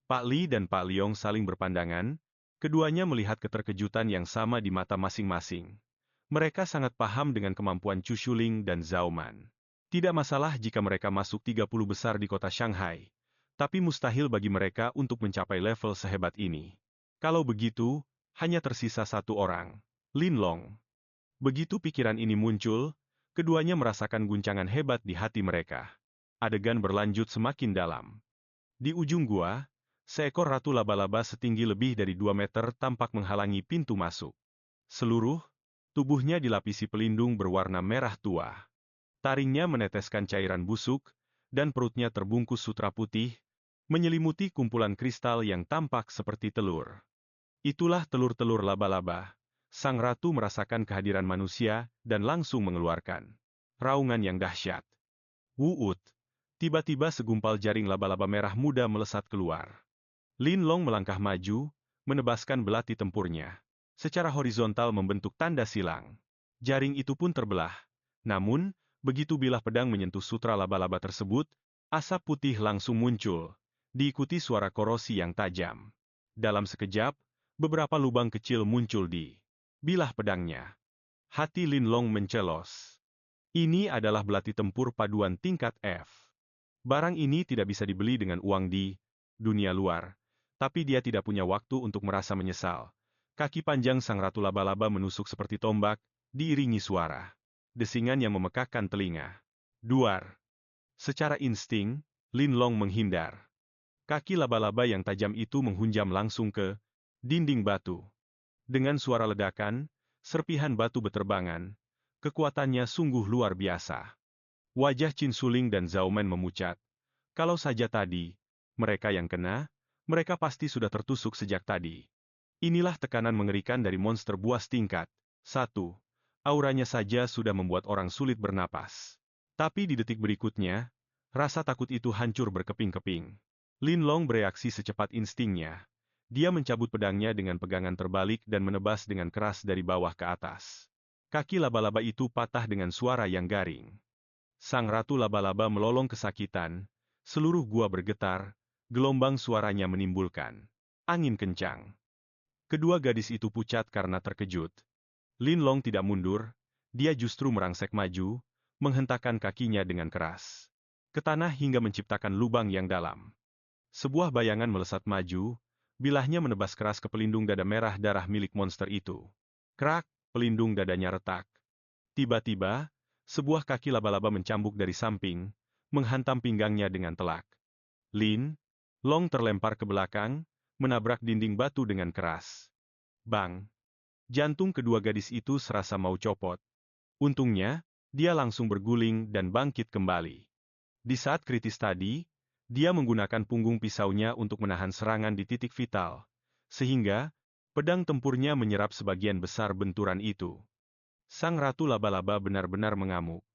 Pak Li dan Pak Liong saling berpandangan, keduanya melihat keterkejutan yang sama di mata masing-masing. Mereka sangat paham dengan kemampuan Chu Shuling dan Zhao Man. Tidak masalah jika mereka masuk 30 besar di kota Shanghai, tapi mustahil bagi mereka untuk mencapai level sehebat ini. Kalau begitu, hanya tersisa satu orang, Lin Long. Begitu pikiran ini muncul, keduanya merasakan guncangan hebat di hati mereka. Adegan berlanjut semakin dalam. Di ujung gua, seekor ratu laba-laba setinggi lebih dari 2 meter tampak menghalangi pintu masuk. Seluruh tubuhnya dilapisi pelindung berwarna merah tua. Taringnya meneteskan cairan busuk, dan perutnya terbungkus sutra putih, menyelimuti kumpulan kristal yang tampak seperti telur. Itulah telur-telur laba-laba. Sang ratu merasakan kehadiran manusia dan langsung mengeluarkan raungan yang dahsyat. Wuut! Tiba-tiba segumpal jaring laba-laba merah muda melesat keluar. Lin Long melangkah maju, menebaskan belati tempurnya. Secara horizontal membentuk tanda silang. Jaring itu pun terbelah. Namun, begitu bilah pedang menyentuh sutra laba-laba tersebut, asap putih langsung muncul, diikuti suara korosi yang tajam. Dalam sekejap, beberapa lubang kecil muncul di bilah pedangnya. Hati Lin Long mencelos. Ini adalah belati tempur paduan tingkat F. Barang ini tidak bisa dibeli dengan uang di dunia luar, tapi dia tidak punya waktu untuk merasa menyesal. Kaki panjang sang ratu laba-laba menusuk seperti tombak, diiringi suara desingan yang memekakkan telinga. Duar. Secara insting, Lin Long menghindar. Kaki laba-laba yang tajam itu menghunjam langsung ke dinding batu. Dengan suara ledakan, serpihan batu beterbangan. Kekuatannya sungguh luar biasa. Wajah Qin Suling dan Zhao Man memucat. Kalau saja tadi, mereka yang kena, mereka pasti sudah tertusuk sejak tadi. Inilah tekanan mengerikan dari monster buas tingkat 1. Auranya saja sudah membuat orang sulit bernapas. Tapi di detik berikutnya, rasa takut itu hancur berkeping-keping. Lin Long bereaksi secepat instingnya. Dia mencabut pedangnya dengan pegangan terbalik dan menebas dengan keras dari bawah ke atas. Kaki laba-laba itu patah dengan suara yang garing. Sang ratu laba-laba melolong kesakitan, seluruh gua bergetar, gelombang suaranya menimbulkan angin kencang. Kedua gadis itu pucat karena terkejut. Lin Long tidak mundur, dia justru merangsek maju, menghentakkan kakinya dengan keras ke tanah hingga menciptakan lubang yang dalam. Sebuah bayangan melesat maju, bilahnya menebas keras ke pelindung dada merah darah milik monster itu. Krak, pelindung dadanya retak. Tiba-tiba, sebuah kaki laba-laba mencambuk dari samping, menghantam pinggangnya dengan telak. Lin Long terlempar ke belakang, menabrak dinding batu dengan keras. Bang! Jantung kedua gadis itu serasa mau copot. Untungnya, dia langsung berguling dan bangkit kembali. Di saat kritis tadi, dia menggunakan punggung pisaunya untuk menahan serangan di titik vital, sehingga pedang tempurnya menyerap sebagian besar benturan itu. Sang ratu laba-laba benar-benar mengamuk.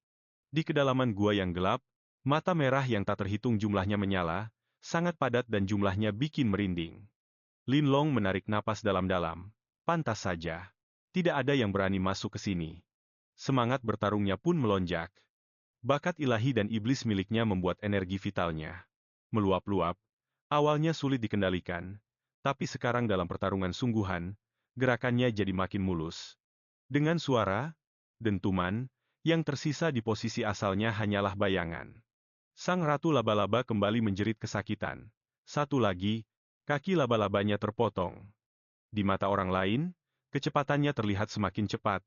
Di kedalaman gua yang gelap, mata merah yang tak terhitung jumlahnya menyala, sangat padat dan jumlahnya bikin merinding. Lin Long menarik napas dalam-dalam. Pantas saja. Tidak ada yang berani masuk ke sini. Semangat bertarungnya pun melonjak. Bakat ilahi dan iblis miliknya membuat energi vitalnya meluap-luap. Awalnya sulit dikendalikan, tapi sekarang dalam pertarungan sungguhan, gerakannya jadi makin mulus. Dengan suara, dentuman, yang tersisa di posisi asalnya hanyalah bayangan. Sang ratu laba-laba kembali menjerit kesakitan. Satu lagi, kaki laba-labanya terpotong. Di mata orang lain, kecepatannya terlihat semakin cepat,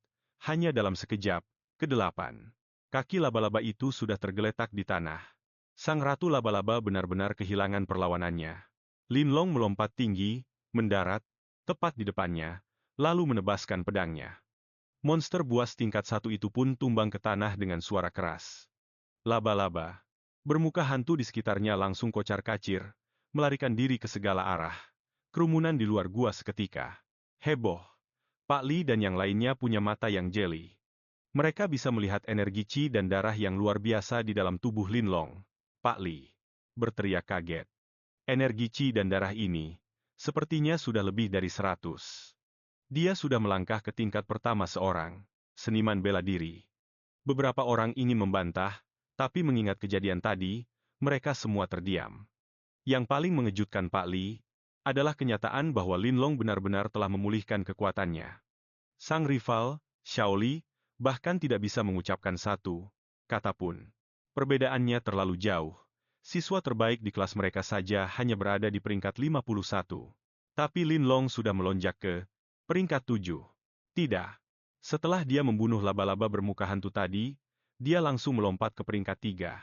hanya dalam sekejap, kedelapan. Kaki laba-laba itu sudah tergeletak di tanah. Sang ratu laba-laba benar-benar kehilangan perlawanannya. Lin Long melompat tinggi, mendarat, tepat di depannya, lalu menebaskan pedangnya. Monster buas tingkat 1 itu pun tumbang ke tanah dengan suara keras. Laba-laba bermuka hantu di sekitarnya langsung kocar-kacir, melarikan diri ke segala arah. Kerumunan di luar gua seketika heboh. Pak Li dan yang lainnya punya mata yang jeli. Mereka bisa melihat energi Qi dan darah yang luar biasa di dalam tubuh Lin Long. Pak Li berteriak kaget. Energi Qi dan darah ini, sepertinya sudah lebih dari 100. Dia sudah melangkah ke tingkat pertama seorang seniman bela diri. Beberapa orang ingin membantah, tapi mengingat kejadian tadi, mereka semua terdiam. Yang paling mengejutkan Pak Li adalah kenyataan bahwa Lin Long benar-benar telah memulihkan kekuatannya. Sang rival, Xiao Li, bahkan tidak bisa mengucapkan satu kata pun. Perbedaannya terlalu jauh. Siswa terbaik di kelas mereka saja hanya berada di peringkat 51. Tapi Lin Long sudah melonjak ke peringkat 7. Tidak. Setelah dia membunuh laba-laba bermuka hantu tadi, dia langsung melompat ke peringkat 3.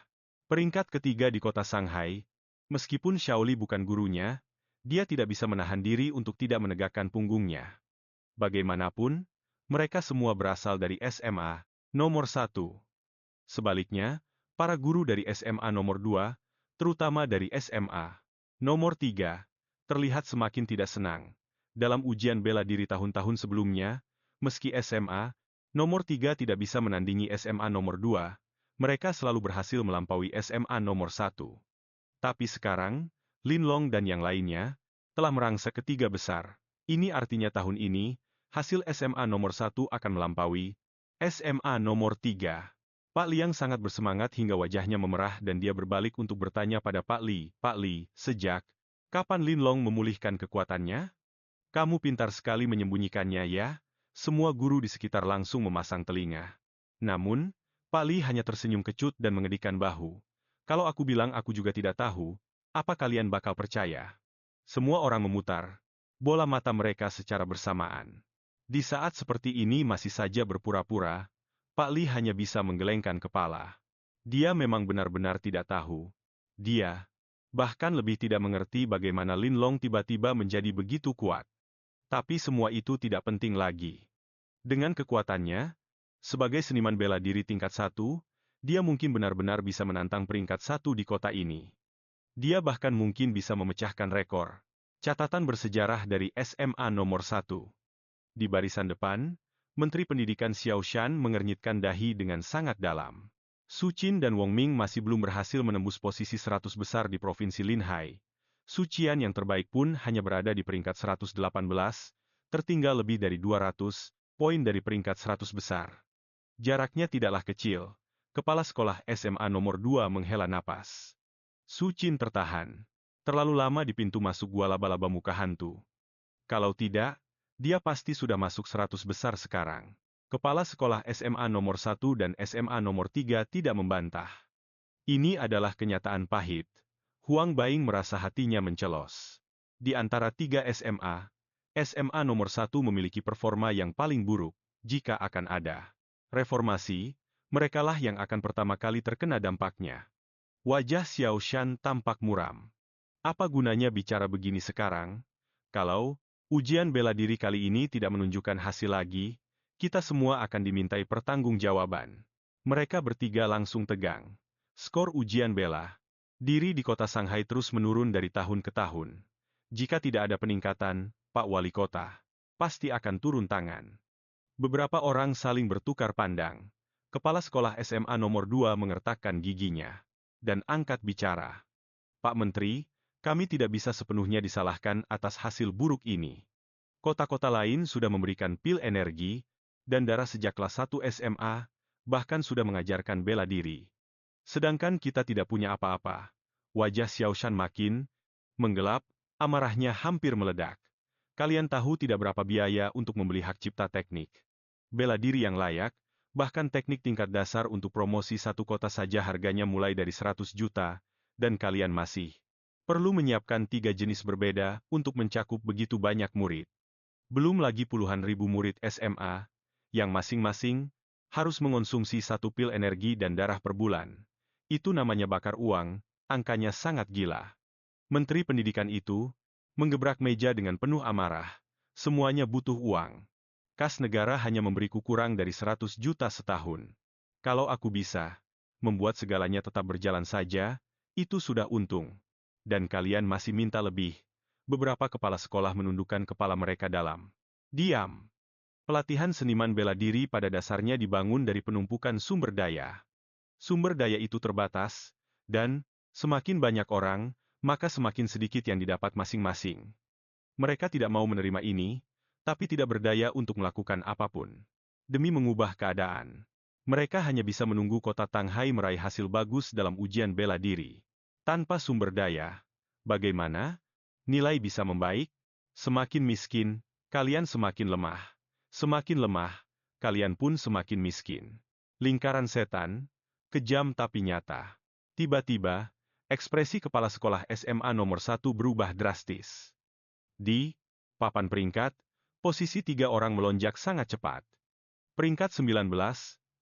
Peringkat ketiga di kota Shanghai. Meskipun Xiao Li bukan gurunya, dia tidak bisa menahan diri untuk tidak menegakkan punggungnya. Bagaimanapun, mereka semua berasal dari SMA nomor 1. Sebaliknya, para guru dari SMA nomor 2, terutama dari SMA nomor 3, terlihat semakin tidak senang. Dalam ujian bela diri tahun-tahun sebelumnya, meski SMA nomor 3 tidak bisa menandingi SMA nomor 2, mereka selalu berhasil melampaui SMA nomor 1. Tapi sekarang, Lin Long dan yang lainnya telah merangsek ke 3 besar. Ini artinya tahun ini, hasil SMA nomor 1 akan melampaui SMA nomor 3. Pak Liang sangat bersemangat hingga wajahnya memerah dan dia berbalik untuk bertanya pada Pak Li. Pak Li, sejak kapan Lin Long memulihkan kekuatannya? Kamu pintar sekali menyembunyikannya ya? Semua guru di sekitar langsung memasang telinga. Namun, Pak Li hanya tersenyum kecut dan mengedikkan bahu. Kalau aku bilang aku juga tidak tahu, apa kalian bakal percaya? Semua orang memutar bola mata mereka secara bersamaan. Di saat seperti ini masih saja berpura-pura, Pak Li hanya bisa menggelengkan kepala. Dia memang benar-benar tidak tahu. Dia bahkan lebih tidak mengerti bagaimana Lin Long tiba-tiba menjadi begitu kuat. Tapi semua itu tidak penting lagi. Dengan kekuatannya, sebagai seniman bela diri tingkat 1, dia mungkin benar-benar bisa menantang peringkat 1 di kota ini. Dia bahkan mungkin bisa memecahkan rekor catatan bersejarah dari SMA nomor 1. Di barisan depan, Menteri Pendidikan Xiao Shan mengernyitkan dahi dengan sangat dalam. Su Qin dan Wong Ming masih belum berhasil menembus posisi 100 besar di Provinsi Linhai. Su Qian yang terbaik pun hanya berada di peringkat 118, tertinggal lebih dari 200 poin dari peringkat 100 besar. Jaraknya tidaklah kecil. Kepala sekolah SMA nomor 2 menghela napas. Su Qin tertahan. Terlalu lama di pintu masuk gua laba-laba muka hantu. Kalau tidak, dia pasti sudah masuk 100 besar sekarang. Kepala sekolah SMA nomor 1 dan SMA nomor 3 tidak membantah. Ini adalah kenyataan pahit. Huang Baing merasa hatinya mencelos. Di antara 3 SMA, SMA nomor 1 memiliki performa yang paling buruk, jika akan ada reformasi, merekalah yang akan pertama kali terkena dampaknya. Wajah Xiao Shan tampak muram. Apa gunanya bicara begini sekarang? Kalau ujian bela diri kali ini tidak menunjukkan hasil lagi, kita semua akan dimintai pertanggungjawaban. Mereka bertiga langsung tegang. Skor ujian bela diri di kota Shanghai terus menurun dari tahun ke tahun. Jika tidak ada peningkatan, Pak Wali Kota pasti akan turun tangan. Beberapa orang saling bertukar pandang. Kepala sekolah SMA nomor 2 mengertakkan giginya dan angkat bicara. Pak Menteri, kami tidak bisa sepenuhnya disalahkan atas hasil buruk ini. Kota-kota lain sudah memberikan pil energi dan darah sejak kelas 1 SMA, bahkan sudah mengajarkan bela diri. Sedangkan kita tidak punya apa-apa. Wajah Xiao Shan makin menggelap, amarahnya hampir meledak. Kalian tahu tidak berapa biaya untuk membeli hak cipta teknik bela diri yang layak, bahkan teknik tingkat dasar untuk promosi satu kota saja harganya mulai dari 100 juta, dan kalian masih perlu menyiapkan 3 jenis berbeda untuk mencakup begitu banyak murid. Belum lagi puluhan ribu murid SMA, yang masing-masing harus mengonsumsi 1 pil energi dan darah per bulan. Itu namanya bakar uang, angkanya sangat gila. Menteri Pendidikan itu menggebrak meja dengan penuh amarah. Semuanya butuh uang. Kas negara hanya memberiku kurang dari 100 juta setahun. Kalau aku bisa membuat segalanya tetap berjalan saja, itu sudah untung. Dan kalian masih minta lebih. Beberapa kepala sekolah menundukkan kepala mereka dalam diam. Pelatihan seniman bela diri pada dasarnya dibangun dari penumpukan sumber daya. Sumber daya itu terbatas, dan semakin banyak orang, maka semakin sedikit yang didapat masing-masing. Mereka tidak mau menerima ini, tapi tidak berdaya untuk melakukan apapun. Demi mengubah keadaan, mereka hanya bisa menunggu kota Tanghai meraih hasil bagus dalam ujian bela diri. Tanpa sumber daya, bagaimana? Nilai bisa membaik? Semakin miskin, kalian semakin lemah. Semakin lemah, kalian pun semakin miskin. Lingkaran setan, kejam tapi nyata. Tiba-tiba, ekspresi kepala sekolah SMA nomor 1 berubah drastis. Di papan peringkat, posisi 3 orang melonjak sangat cepat. Peringkat 19,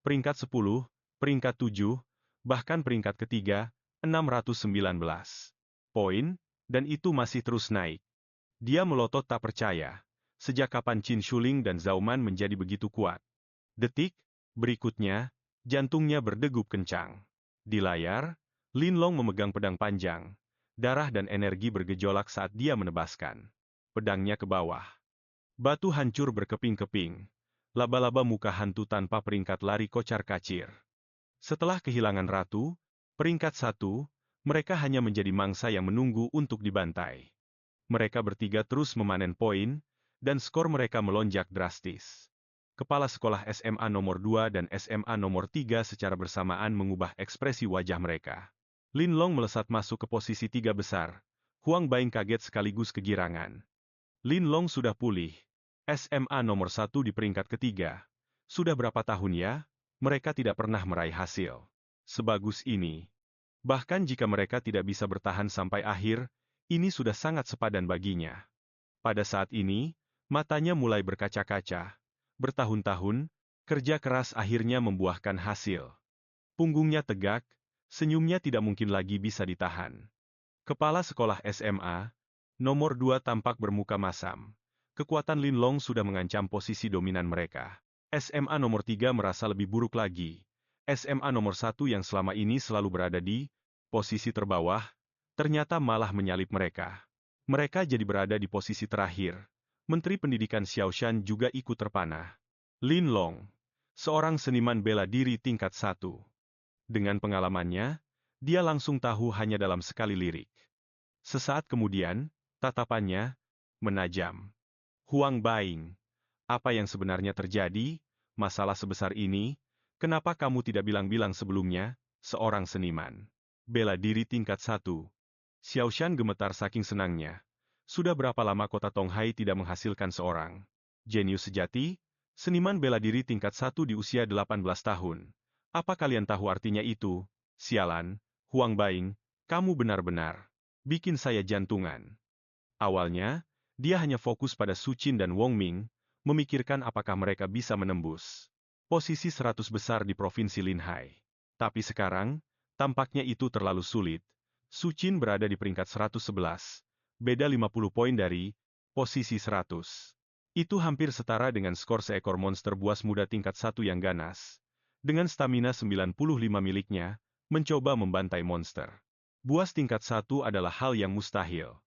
peringkat 10, peringkat 7, bahkan peringkat ketiga, 619 poin, dan itu masih terus naik. Dia melotot tak percaya. Sejak kapan Qin Shuling dan Zhao Man menjadi begitu kuat? Detik berikutnya, jantungnya berdegup kencang. Di layar, Lin Long memegang pedang panjang. Darah dan energi bergejolak saat dia menebaskan pedangnya ke bawah. Batu hancur berkeping-keping. Laba-laba muka hantu tanpa peringkat lari kocar-kacir. Setelah kehilangan ratu, peringkat 1, mereka hanya menjadi mangsa yang menunggu untuk dibantai. Mereka bertiga terus memanen poin, dan skor mereka melonjak drastis. Kepala sekolah SMA nomor 2 dan SMA nomor 3 secara bersamaan mengubah ekspresi wajah mereka. Lin Long melesat masuk ke posisi 3 besar. Huang Baing kaget sekaligus kegirangan. Lin Long sudah pulih. SMA nomor 1 di peringkat ketiga. Sudah berapa tahun ya? Mereka tidak pernah meraih hasil sebagus ini. Bahkan jika mereka tidak bisa bertahan sampai akhir, ini sudah sangat sepadan baginya. Pada saat ini, matanya mulai berkaca-kaca. Bertahun-tahun, kerja keras akhirnya membuahkan hasil. Punggungnya tegak, senyumnya tidak mungkin lagi bisa ditahan. Kepala sekolah SMA, nomor 2 tampak bermuka masam. Kekuatan Lin Long sudah mengancam posisi dominan mereka. SMA nomor 3 merasa lebih buruk lagi. SMA nomor 1 yang selama ini selalu berada di posisi terbawah, ternyata malah menyalip mereka. Mereka jadi berada di posisi terakhir. Menteri Pendidikan Xiao Shan juga ikut terpanah. Lin Long, seorang seniman bela diri tingkat 1. Dengan pengalamannya, dia langsung tahu hanya dalam sekali lirik. Sesaat kemudian, tatapannya menajam. Huang Baing, apa yang sebenarnya terjadi? Masalah sebesar ini, kenapa kamu tidak bilang-bilang sebelumnya? Seorang seniman bela diri tingkat 1. Xiao Shan gemetar saking senangnya. Sudah berapa lama kota Tonghai tidak menghasilkan seorang jenius sejati? Seniman bela diri tingkat 1 di usia 18 tahun. Apa kalian tahu artinya itu? Sialan, Huang Baing, kamu benar-benar bikin saya jantungan. Awalnya, dia hanya fokus pada Su Qin dan Wong Ming, memikirkan apakah mereka bisa menembus posisi 100 besar di Provinsi Linhai. Tapi sekarang, tampaknya itu terlalu sulit. Su Qin berada di peringkat 111, beda 50 poin dari posisi 100. Itu hampir setara dengan skor seekor monster buas muda tingkat 1 yang ganas. Dengan stamina 95 miliknya, mencoba membantai monster buas tingkat 1 adalah hal yang mustahil.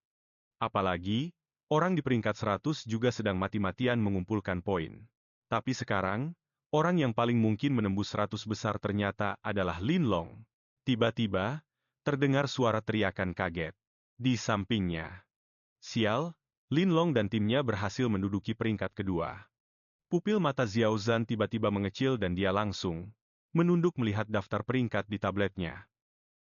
Apalagi, orang di peringkat 100 juga sedang mati-matian mengumpulkan poin. Tapi sekarang, orang yang paling mungkin menembus 100 besar ternyata adalah Lin Long. Tiba-tiba, terdengar suara teriakan kaget. Di sampingnya, sial, Lin Long dan timnya berhasil menduduki peringkat kedua. Pupil mata Xiao Zhan tiba-tiba mengecil dan dia langsung menunduk melihat daftar peringkat di tabletnya.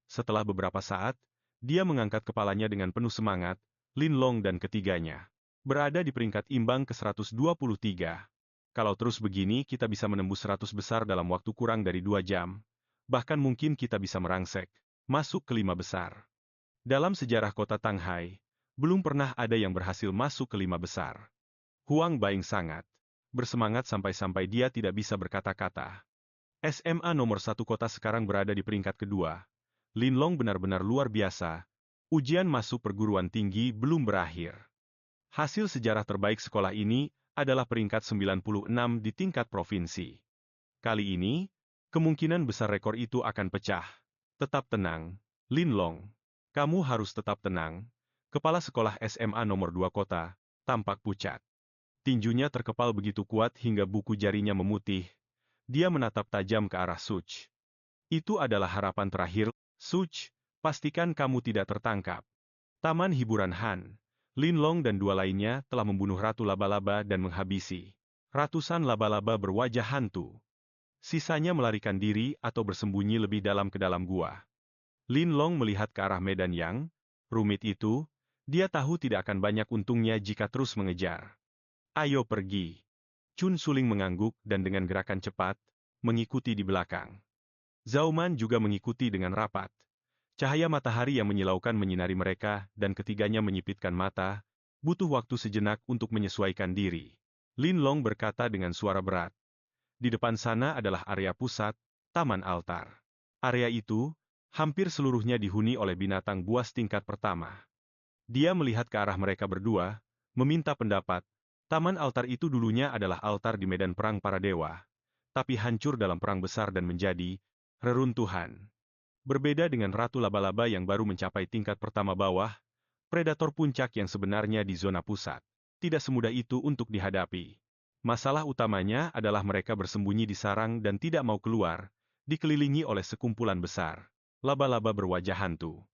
Setelah beberapa saat, dia mengangkat kepalanya dengan penuh semangat. Lin Long dan ketiganya berada di peringkat imbang ke-123. Kalau terus begini kita bisa menembus 100 besar dalam waktu kurang dari 2 jam. Bahkan mungkin kita bisa merangsek masuk ke 5 besar. Dalam sejarah kota Tanghai, belum pernah ada yang berhasil masuk ke 5 besar. Huang Baing sangat bersemangat sampai-sampai dia tidak bisa berkata-kata. SMA nomor 1 kota sekarang berada di peringkat kedua. Lin Long benar-benar luar biasa. Ujian masuk perguruan tinggi belum berakhir. Hasil sejarah terbaik sekolah ini adalah peringkat 96 di tingkat provinsi. Kali ini, kemungkinan besar rekor itu akan pecah. Tetap tenang, Lin Long. Kamu harus tetap tenang. Kepala sekolah SMA nomor 2 kota, tampak pucat. Tinjunya terkepal begitu kuat hingga buku jarinya memutih. Dia menatap tajam ke arah Such. Itu adalah harapan terakhir, Such. Pastikan kamu tidak tertangkap. Taman hiburan Han. Lin Long dan dua lainnya telah membunuh ratu laba-laba dan menghabisi ratusan laba-laba berwajah hantu. Sisanya melarikan diri atau bersembunyi lebih dalam ke dalam gua. Lin Long melihat ke arah medan yang rumit itu. Dia tahu tidak akan banyak untungnya jika terus mengejar. Ayo pergi. Chun Suling mengangguk dan dengan gerakan cepat, mengikuti di belakang. Zhao Man juga mengikuti dengan rapat. Cahaya matahari yang menyilaukan menyinari mereka dan ketiganya menyipitkan mata, butuh waktu sejenak untuk menyesuaikan diri. Lin Long berkata dengan suara berat. Di depan sana adalah area pusat, taman altar. Area itu, hampir seluruhnya dihuni oleh binatang buas tingkat pertama. Dia melihat ke arah mereka berdua, meminta pendapat. Taman altar itu dulunya adalah altar di medan perang para dewa, tapi hancur dalam perang besar dan menjadi reruntuhan. Berbeda dengan Ratu Laba-Laba yang baru mencapai tingkat pertama bawah, predator puncak yang sebenarnya di zona pusat. Tidak semudah itu untuk dihadapi. Masalah utamanya adalah mereka bersembunyi di sarang dan tidak mau keluar, dikelilingi oleh sekumpulan besar laba-laba berwajah hantu.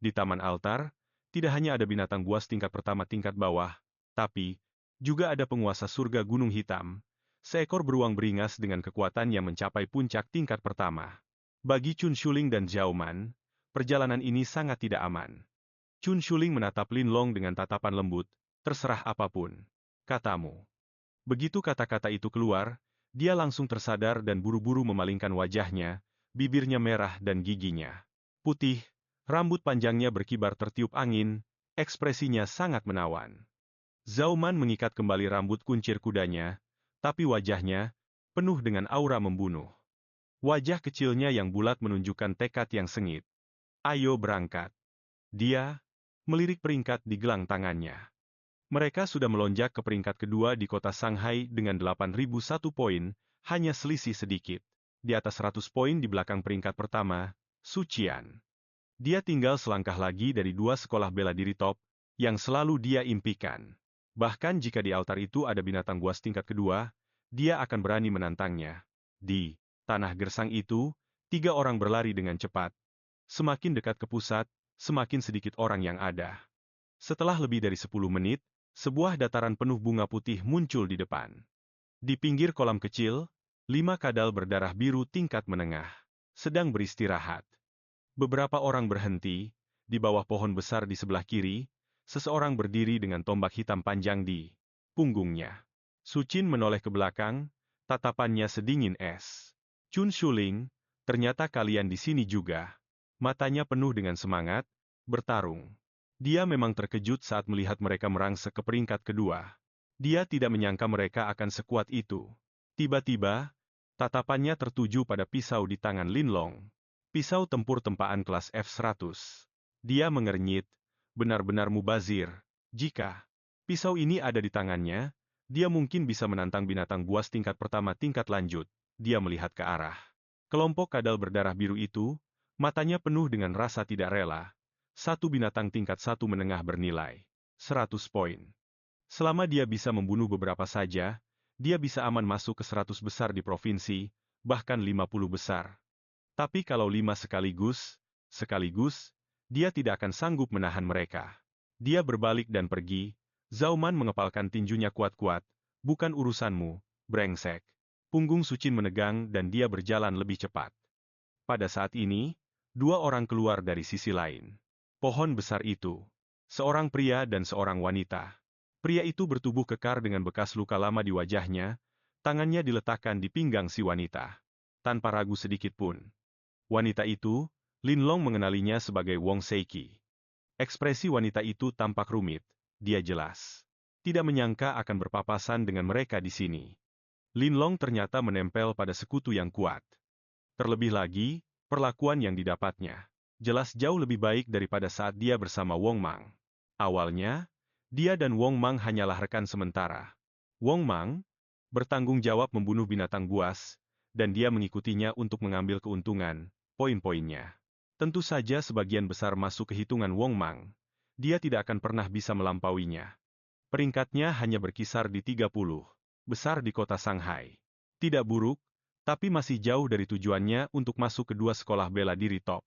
Di Taman Altar, tidak hanya ada binatang buas tingkat pertama tingkat bawah, tapi juga ada penguasa surga Gunung Hitam, seekor beruang beringas dengan kekuatan yang mencapai puncak tingkat pertama. Bagi Chun Shuling dan Zhao Man, perjalanan ini sangat tidak aman. Chun Shuling menatap Lin Long dengan tatapan lembut, terserah apapun katamu. Begitu kata-kata itu keluar, dia langsung tersadar dan buru-buru memalingkan wajahnya, bibirnya merah dan giginya putih. Rambut panjangnya berkibar tertiup angin, ekspresinya sangat menawan. Zhao Man mengikat kembali rambut kuncir kudanya, tapi wajahnya penuh dengan aura membunuh. Wajah kecilnya yang bulat menunjukkan tekad yang sengit. Ayo berangkat. Dia melirik peringkat di gelang tangannya. Mereka sudah melonjak ke peringkat kedua di kota Shanghai dengan 8.001 poin, hanya selisih sedikit. Di atas 100 poin di belakang peringkat pertama, Su Qian. Dia tinggal selangkah lagi dari dua sekolah bela diri top, yang selalu dia impikan. Bahkan jika di altar itu ada binatang buas tingkat kedua, dia akan berani menantangnya. Di tanah gersang itu, 3 orang berlari dengan cepat. Semakin dekat ke pusat, semakin sedikit orang yang ada. Setelah lebih dari 10 menit, sebuah dataran penuh bunga putih muncul di depan. Di pinggir kolam kecil, 5 kadal berdarah biru tingkat menengah sedang beristirahat. Beberapa orang berhenti, di bawah pohon besar di sebelah kiri, seseorang berdiri dengan tombak hitam panjang di punggungnya. Su Qin menoleh ke belakang, tatapannya sedingin es. Chun Shuling, ternyata kalian di sini juga. Matanya penuh dengan semangat, bertarung. Dia memang terkejut saat melihat mereka merangsek ke peringkat kedua. Dia tidak menyangka mereka akan sekuat itu. Tiba-tiba, tatapannya tertuju pada pisau di tangan Lin Long. Pisau tempur tempaan kelas F100. Dia mengernyit, benar-benar mubazir. Jika pisau ini ada di tangannya, dia mungkin bisa menantang binatang buas tingkat pertama tingkat lanjut. Dia melihat ke arah kelompok kadal berdarah biru itu, matanya penuh dengan rasa tidak rela. Satu binatang tingkat 1 menengah bernilai 100 poin. Selama dia bisa membunuh beberapa saja, dia bisa aman masuk ke 100 besar di provinsi, bahkan 50 besar. Tapi kalau 5 sekaligus, dia tidak akan sanggup menahan mereka. Dia berbalik dan pergi. Zhao Man mengepalkan tinjunya kuat-kuat. Bukan urusanmu, brengsek. Punggung Su Qin menegang dan dia berjalan lebih cepat. Pada saat ini, 2 orang keluar dari sisi lain. Pohon besar itu. Seorang pria dan seorang wanita. Pria itu bertubuh kekar dengan bekas luka lama di wajahnya, tangannya diletakkan di pinggang si wanita. Tanpa ragu sedikit pun. Wanita itu, Lin Long mengenalinya sebagai Wong Seiki. Ekspresi wanita itu tampak rumit, dia jelas tidak menyangka akan berpapasan dengan mereka di sini. Lin Long ternyata menempel pada sekutu yang kuat. Terlebih lagi, perlakuan yang didapatnya jelas jauh lebih baik daripada saat dia bersama Wong Mang. Awalnya, Dia dan Wong Mang hanyalah rekan sementara. Wong Mang bertanggung jawab membunuh binatang buas, dan dia mengikutinya untuk mengambil keuntungan, poin-poinnya. Tentu saja sebagian besar masuk ke hitungan Wong Mang. Dia tidak akan pernah bisa melampauinya. Peringkatnya hanya berkisar di 30 besar di kota Shanghai. Tidak buruk, tapi masih jauh dari tujuannya untuk masuk ke dua sekolah bela diri top.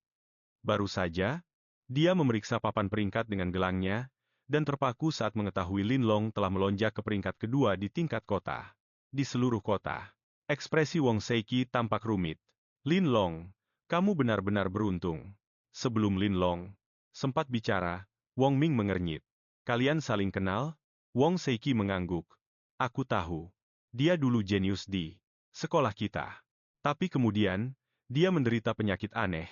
Baru saja, dia memeriksa papan peringkat dengan gelangnya, dan terpaku saat mengetahui Lin Long telah melonjak ke peringkat kedua di tingkat kota. Di seluruh kota, ekspresi Wong Seiki tampak rumit. Lin Long, kamu benar-benar beruntung. Sebelum Lin Long sempat bicara, Wong Ming mengernyit. Kalian saling kenal? Wong Seiki mengangguk. Aku tahu. Dia dulu jenius di sekolah kita. Tapi kemudian, dia menderita penyakit aneh.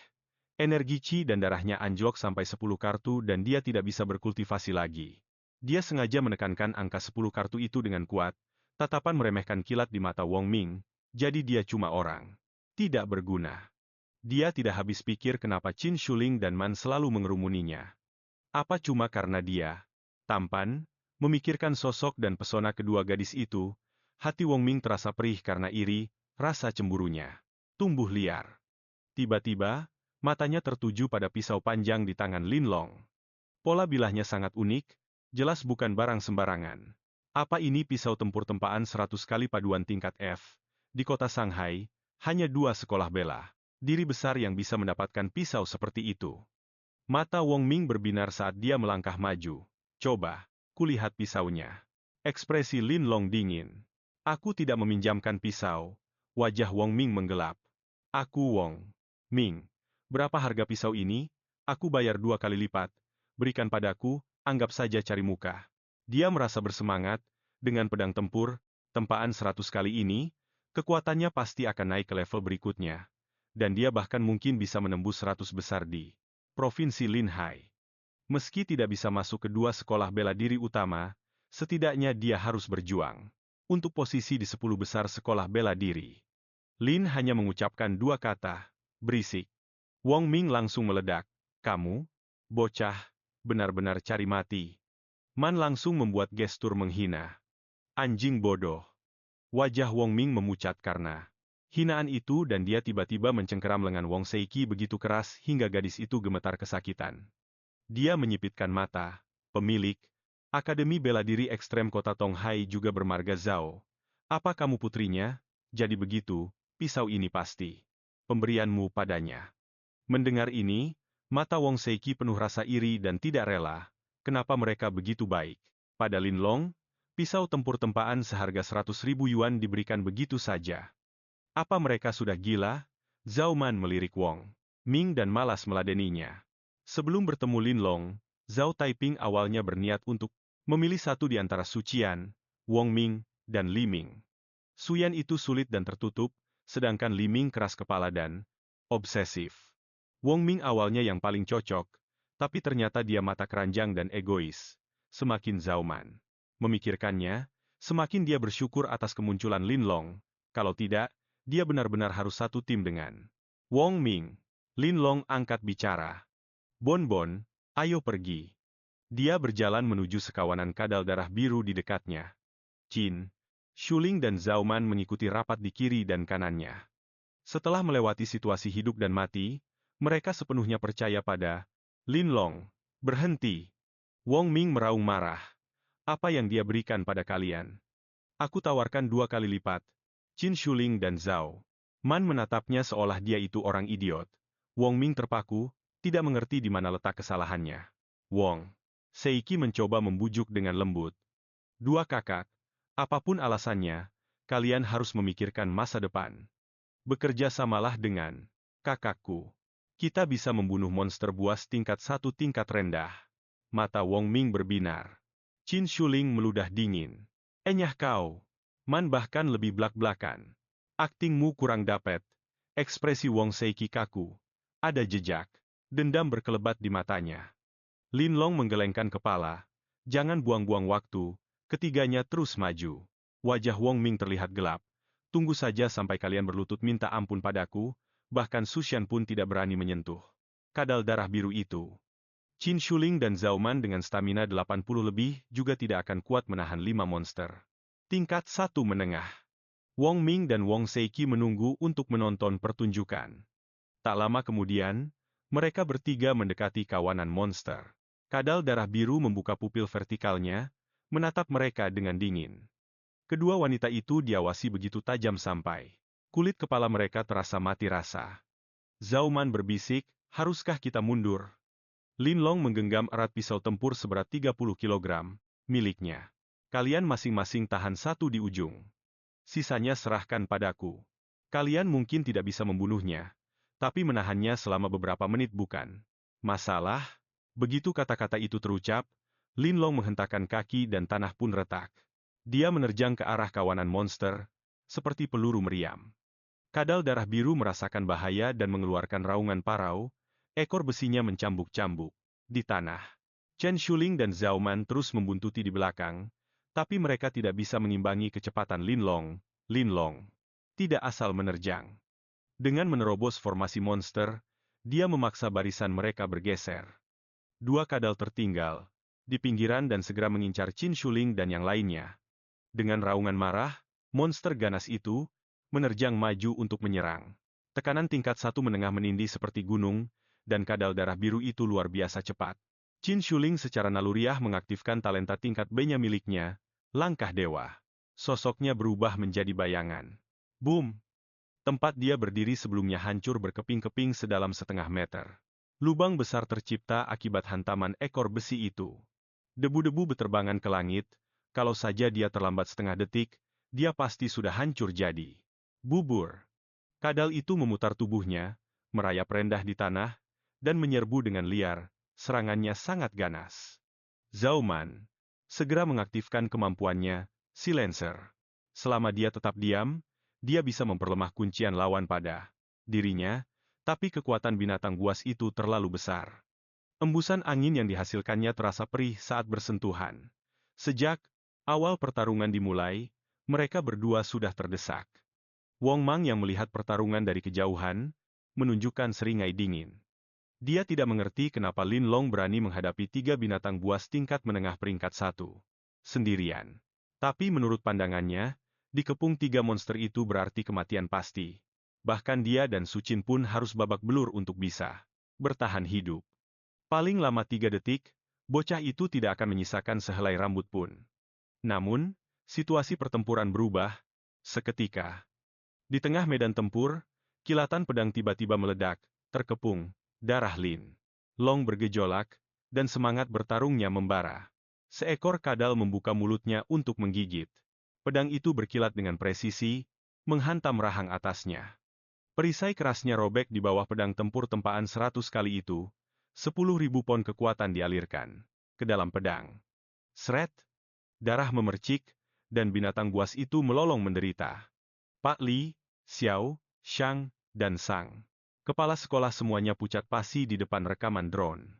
Energi Qi dan darahnya anjlok sampai 10 kartu dan dia tidak bisa berkultivasi lagi. Dia sengaja menekankan angka 10 kartu itu dengan kuat, tatapan meremehkan kilat di mata Wong Ming, jadi dia cuma orang. Tidak berguna. Dia tidak habis pikir kenapa Qin Shuling dan Man selalu mengerumuninya. Apa cuma karena dia tampan? Memikirkan sosok dan pesona kedua gadis itu, hati Wong Ming terasa perih karena iri, rasa cemburunya tumbuh liar. Tiba-tiba, matanya tertuju pada pisau panjang di tangan Lin Long. Pola bilahnya sangat unik, jelas bukan barang sembarangan. Apa ini pisau tempur tempaan 100 kali paduan tingkat F? Di kota Shanghai, hanya dua sekolah bela diri besar yang bisa mendapatkan pisau seperti itu. Mata Wong Ming berbinar saat dia melangkah maju. Coba, kulihat pisaunya. Ekspresi Lin Long dingin. Aku tidak meminjamkan pisau. Wajah Wong Ming menggelap. Aku Wong Ming. Berapa harga pisau ini? Aku bayar 2 kali lipat. Berikan padaku, anggap saja cari muka. Dia merasa bersemangat, dengan pedang tempur, tempaan 100 kali ini, kekuatannya pasti akan naik ke level berikutnya. Dan dia bahkan mungkin bisa menembus 100 besar di Provinsi Linhai. Meski tidak bisa masuk ke dua sekolah bela diri utama, setidaknya dia harus berjuang untuk posisi di 10 besar sekolah bela diri. Lin hanya mengucapkan dua kata, berisik. Wong Ming langsung meledak. Kamu, bocah, benar-benar cari mati. Man langsung membuat gestur menghina. Anjing bodoh. Wajah Wong Ming memucat karena hinaan itu dan dia tiba-tiba mencengkeram lengan Wong Seiki begitu keras hingga gadis itu gemetar kesakitan. Dia menyipitkan mata. Pemilik Akademi Bela Diri Ekstrem Kota Tonghai juga bermarga Zhao. Apa kamu putrinya? Jadi begitu, pisau ini pasti pemberianmu padanya. Mendengar ini, mata Wong Seiki penuh rasa iri dan tidak rela. Kenapa mereka begitu baik? Pada Lin Long, pisau tempur tempaan seharga 100.000 yuan diberikan begitu saja. Apa mereka sudah gila? Zhao Man melirik Wong Ming dan malas meladeninya. Sebelum bertemu Lin Long, Zhao Taiping awalnya berniat untuk memilih satu di antara Su Qian, Wong Ming, dan Li Ming. Suyan itu sulit dan tertutup, sedangkan Li Ming keras kepala dan obsesif. Wong Ming awalnya yang paling cocok, tapi ternyata dia mata keranjang dan egois. Semakin Zhao Man memikirkannya, semakin dia bersyukur atas kemunculan Lin Long. Kalau tidak, dia benar-benar harus satu tim dengan Wong Ming. Lin Long angkat bicara. Bon Bon, ayo pergi. Dia berjalan menuju sekawanan kadal darah biru di dekatnya. Qin Shuling dan Zhao Man mengikuti rapat di kiri dan kanannya. Setelah melewati situasi hidup dan mati, mereka sepenuhnya percaya pada Lin Long. Berhenti. Wong Ming meraung marah. Apa yang dia berikan pada kalian? Aku tawarkan 2 kali lipat. Qin Shuling dan Zhao Man menatapnya seolah dia itu orang idiot. Wong Ming terpaku, tidak mengerti di mana letak kesalahannya. Wong Seiki mencoba membujuk dengan lembut. Dua kakak, apapun alasannya, kalian harus memikirkan masa depan. Bekerja samalah dengan kakakku. Kita bisa membunuh monster buas tingkat 1 tingkat rendah. Mata Wong Ming berbinar. Qin Shuling meludah dingin. Enyah kau. Man bahkan lebih blak-blakan. Aktingmu kurang dapet. Ekspresi Wong Seiki kaku. Ada jejak dendam berkelebat di matanya. Lin Long menggelengkan kepala. Jangan buang-buang waktu. Ketiganya terus maju. Wajah Wong Ming terlihat gelap. Tunggu saja sampai kalian berlutut minta ampun padaku, bahkan Su Shan pun tidak berani menyentuh kadal darah biru itu. Qin Shuling dan Zhao Man dengan stamina 80 lebih juga tidak akan kuat menahan 5 monster. Tingkat 1 menengah. Wong Ming dan Wong Seiki menunggu untuk menonton pertunjukan. Tak lama kemudian, mereka bertiga mendekati kawanan monster. Kadal darah biru membuka pupil vertikalnya, menatap mereka dengan dingin. Kedua wanita itu diawasi begitu tajam sampai kulit kepala mereka terasa mati rasa. Zhao Man berbisik, haruskah kita mundur? Lin Long menggenggam erat pisau tempur seberat 30 kilogram, miliknya. Kalian masing-masing tahan satu di ujung. Sisanya serahkan padaku. Kalian mungkin tidak bisa membunuhnya, tapi menahannya selama beberapa menit bukan masalah. Begitu kata-kata itu terucap, Lin Long menghentakkan kaki dan tanah pun retak. Dia menerjang ke arah kawanan monster, seperti peluru meriam. Kadal darah biru merasakan bahaya dan mengeluarkan raungan parau, ekor besinya mencambuk-cambuk di tanah. Chen Shuling dan Zhao Man terus membuntuti di belakang, tapi mereka tidak bisa mengimbangi kecepatan Lin Long. Lin Long tidak asal menerjang. Dengan menerobos formasi monster, dia memaksa barisan mereka bergeser. Dua kadal tertinggal di pinggiran dan segera mengincar Qin Shuling dan yang lainnya. Dengan raungan marah, monster ganas itu menerjang maju untuk menyerang. Tekanan tingkat 1 menengah menindih seperti gunung, dan kadal darah biru itu luar biasa cepat. Qin Shuling secara naluriah mengaktifkan talenta tingkat B-nya miliknya, langkah dewa. Sosoknya berubah menjadi bayangan. Boom! Tempat dia berdiri sebelumnya hancur berkeping-keping sedalam setengah meter. Lubang besar tercipta akibat hantaman ekor besi itu. Debu-debu beterbangan ke langit, kalau saja dia terlambat setengah detik, dia pasti sudah hancur jadi bubur. Kadal itu memutar tubuhnya, merayap rendah di tanah, dan menyerbu dengan liar, serangannya sangat ganas. Zhao Man segera mengaktifkan kemampuannya, Silencer. Selama dia tetap diam, dia bisa memperlemah kuncian lawan pada dirinya, tapi kekuatan binatang buas itu terlalu besar. Embusan angin yang dihasilkannya terasa perih saat bersentuhan. Sejak awal pertarungan dimulai, mereka berdua sudah terdesak. Wong Mang yang melihat pertarungan dari kejauhan, menunjukkan seringai dingin. Dia tidak mengerti kenapa Lin Long berani menghadapi 3 binatang buas tingkat menengah peringkat 1 sendirian. Tapi menurut pandangannya, dikepung 3 monster itu berarti kematian pasti. Bahkan dia dan Su Qin pun harus babak belur untuk bisa bertahan hidup. Paling lama 3 detik, bocah itu tidak akan menyisakan sehelai rambut pun. Namun, situasi pertempuran berubah seketika. Di tengah medan tempur, kilatan pedang tiba-tiba meledak, terkepung, darah Lin Long bergejolak, dan semangat bertarungnya membara. Seekor kadal membuka mulutnya untuk menggigit. Pedang itu berkilat dengan presisi, menghantam rahang atasnya. Perisai kerasnya robek di bawah pedang tempur tempaan 100 kali itu, 10.000 pon kekuatan dialirkan ke dalam pedang. Sret, darah memercik, dan binatang buas itu melolong menderita. Pak Li, Xiao, Shang, dan Sang. Kepala sekolah semuanya pucat pasi di depan rekaman drone.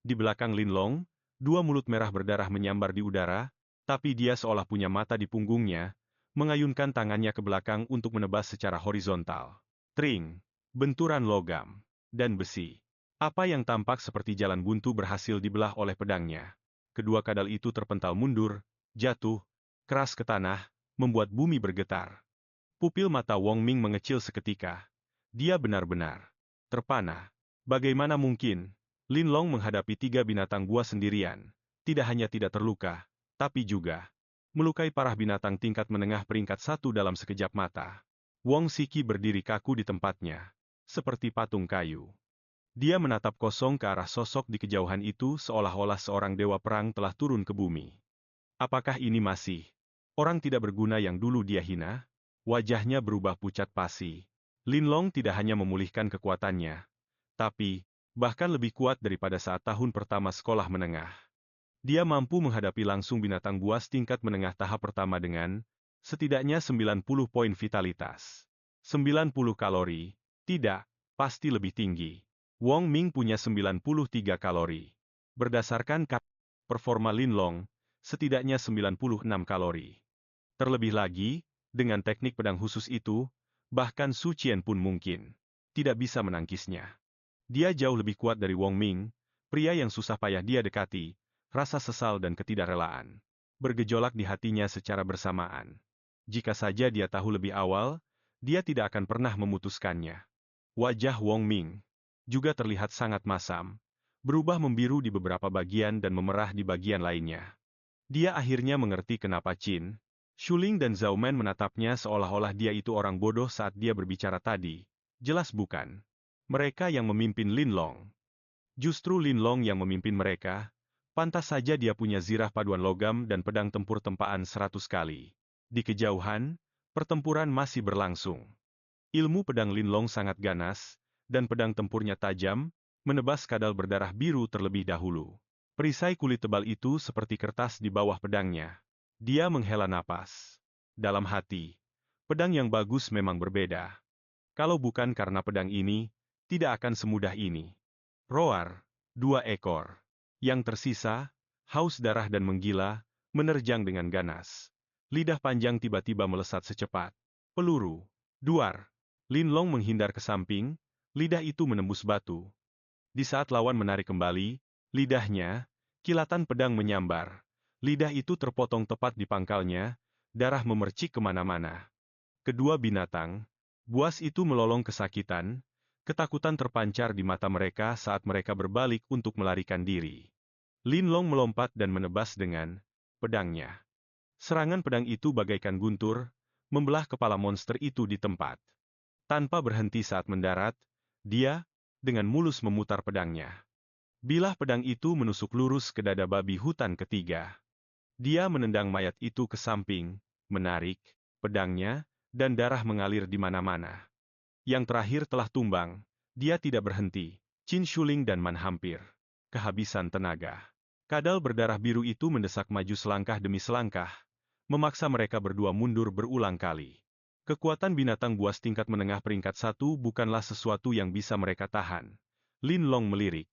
Di belakang Lin Long, 2 mulut merah berdarah menyambar di udara, tapi dia seolah punya mata di punggungnya, mengayunkan tangannya ke belakang untuk menebas secara horizontal. Tring, benturan logam, dan besi. Apa yang tampak seperti jalan buntu berhasil dibelah oleh pedangnya. Kedua kadal itu terpental mundur, jatuh, keras ke tanah, membuat bumi bergetar. Pupil mata Wong Ming mengecil seketika. Dia benar-benar terpana. Bagaimana mungkin Lin Long menghadapi 3 binatang buas sendirian? Tidak hanya tidak terluka, tapi juga melukai parah binatang tingkat menengah peringkat 1 dalam sekejap mata. Wong Siki berdiri kaku di tempatnya, seperti patung kayu. Dia menatap kosong ke arah sosok di kejauhan itu seolah-olah seorang dewa perang telah turun ke bumi. Apakah ini masih orang tidak berguna yang dulu dia hina? Wajahnya berubah pucat pasi. Lin Long tidak hanya memulihkan kekuatannya, tapi bahkan lebih kuat daripada saat tahun pertama sekolah menengah. Dia mampu menghadapi langsung binatang buas tingkat menengah tahap pertama dengan setidaknya 90 poin vitalitas. 90 kalori, tidak, pasti lebih tinggi. Wong Ming punya 93 kalori. Berdasarkan performa Lin Long, setidaknya 96 kalori. Terlebih lagi, dengan teknik pedang khusus itu, bahkan Su Qian pun mungkin tidak bisa menangkisnya. Dia jauh lebih kuat dari Wong Ming, Pria yang susah payah dia dekati, rasa sesal dan ketidakrelaan bergejolak di hatinya secara bersamaan. Jika saja dia tahu lebih awal, dia tidak akan pernah memutuskannya. Wajah Wong Ming juga terlihat sangat masam, berubah membiru di beberapa bagian dan memerah di bagian lainnya. Dia akhirnya mengerti kenapa Qin, Shuling dan Zhao Men menatapnya seolah-olah dia itu orang bodoh saat dia berbicara tadi. Jelas bukan. Mereka yang memimpin Lin Long. Justru Lin Long yang memimpin mereka. Pantas saja dia punya zirah paduan logam dan pedang tempur tempaan 100 kali. Di kejauhan, pertempuran masih berlangsung. Ilmu pedang Lin Long sangat ganas, dan pedang tempurnya tajam, menebas kadal berdarah biru terlebih dahulu. Perisai kulit tebal itu seperti kertas di bawah pedangnya. Dia menghela napas. Dalam hati, pedang yang bagus memang berbeda. Kalau bukan karena pedang ini, tidak akan semudah ini. Roar, 2 ekor. Yang tersisa, haus darah dan menggila, menerjang dengan ganas. Lidah panjang tiba-tiba melesat secepat. Peluru. Duar. Lin Long menghindar ke samping, lidah itu menembus batu. Di saat lawan menarik kembali, lidahnya, kilatan pedang menyambar. Lidah itu terpotong tepat di pangkalnya, darah memercik kemana-mana. Kedua binatang, buas itu melolong kesakitan, ketakutan terpancar di mata mereka saat mereka berbalik untuk melarikan diri. Lin Long melompat dan menebas dengan pedangnya. Serangan pedang itu bagaikan guntur, membelah kepala monster itu di tempat. Tanpa berhenti saat mendarat, dia, dengan mulus memutar pedangnya. Bilah pedang itu menusuk lurus ke dada babi hutan ketiga. Dia menendang mayat itu ke samping, menarik pedangnya, dan darah mengalir di mana-mana. Yang terakhir telah tumbang, dia tidak berhenti. Qin Shuling dan Man hampir kehabisan tenaga. Kadal berdarah biru itu mendesak maju selangkah demi selangkah, memaksa mereka berdua mundur berulang kali. Kekuatan binatang buas tingkat menengah peringkat 1 bukanlah sesuatu yang bisa mereka tahan. Lin Long melirik.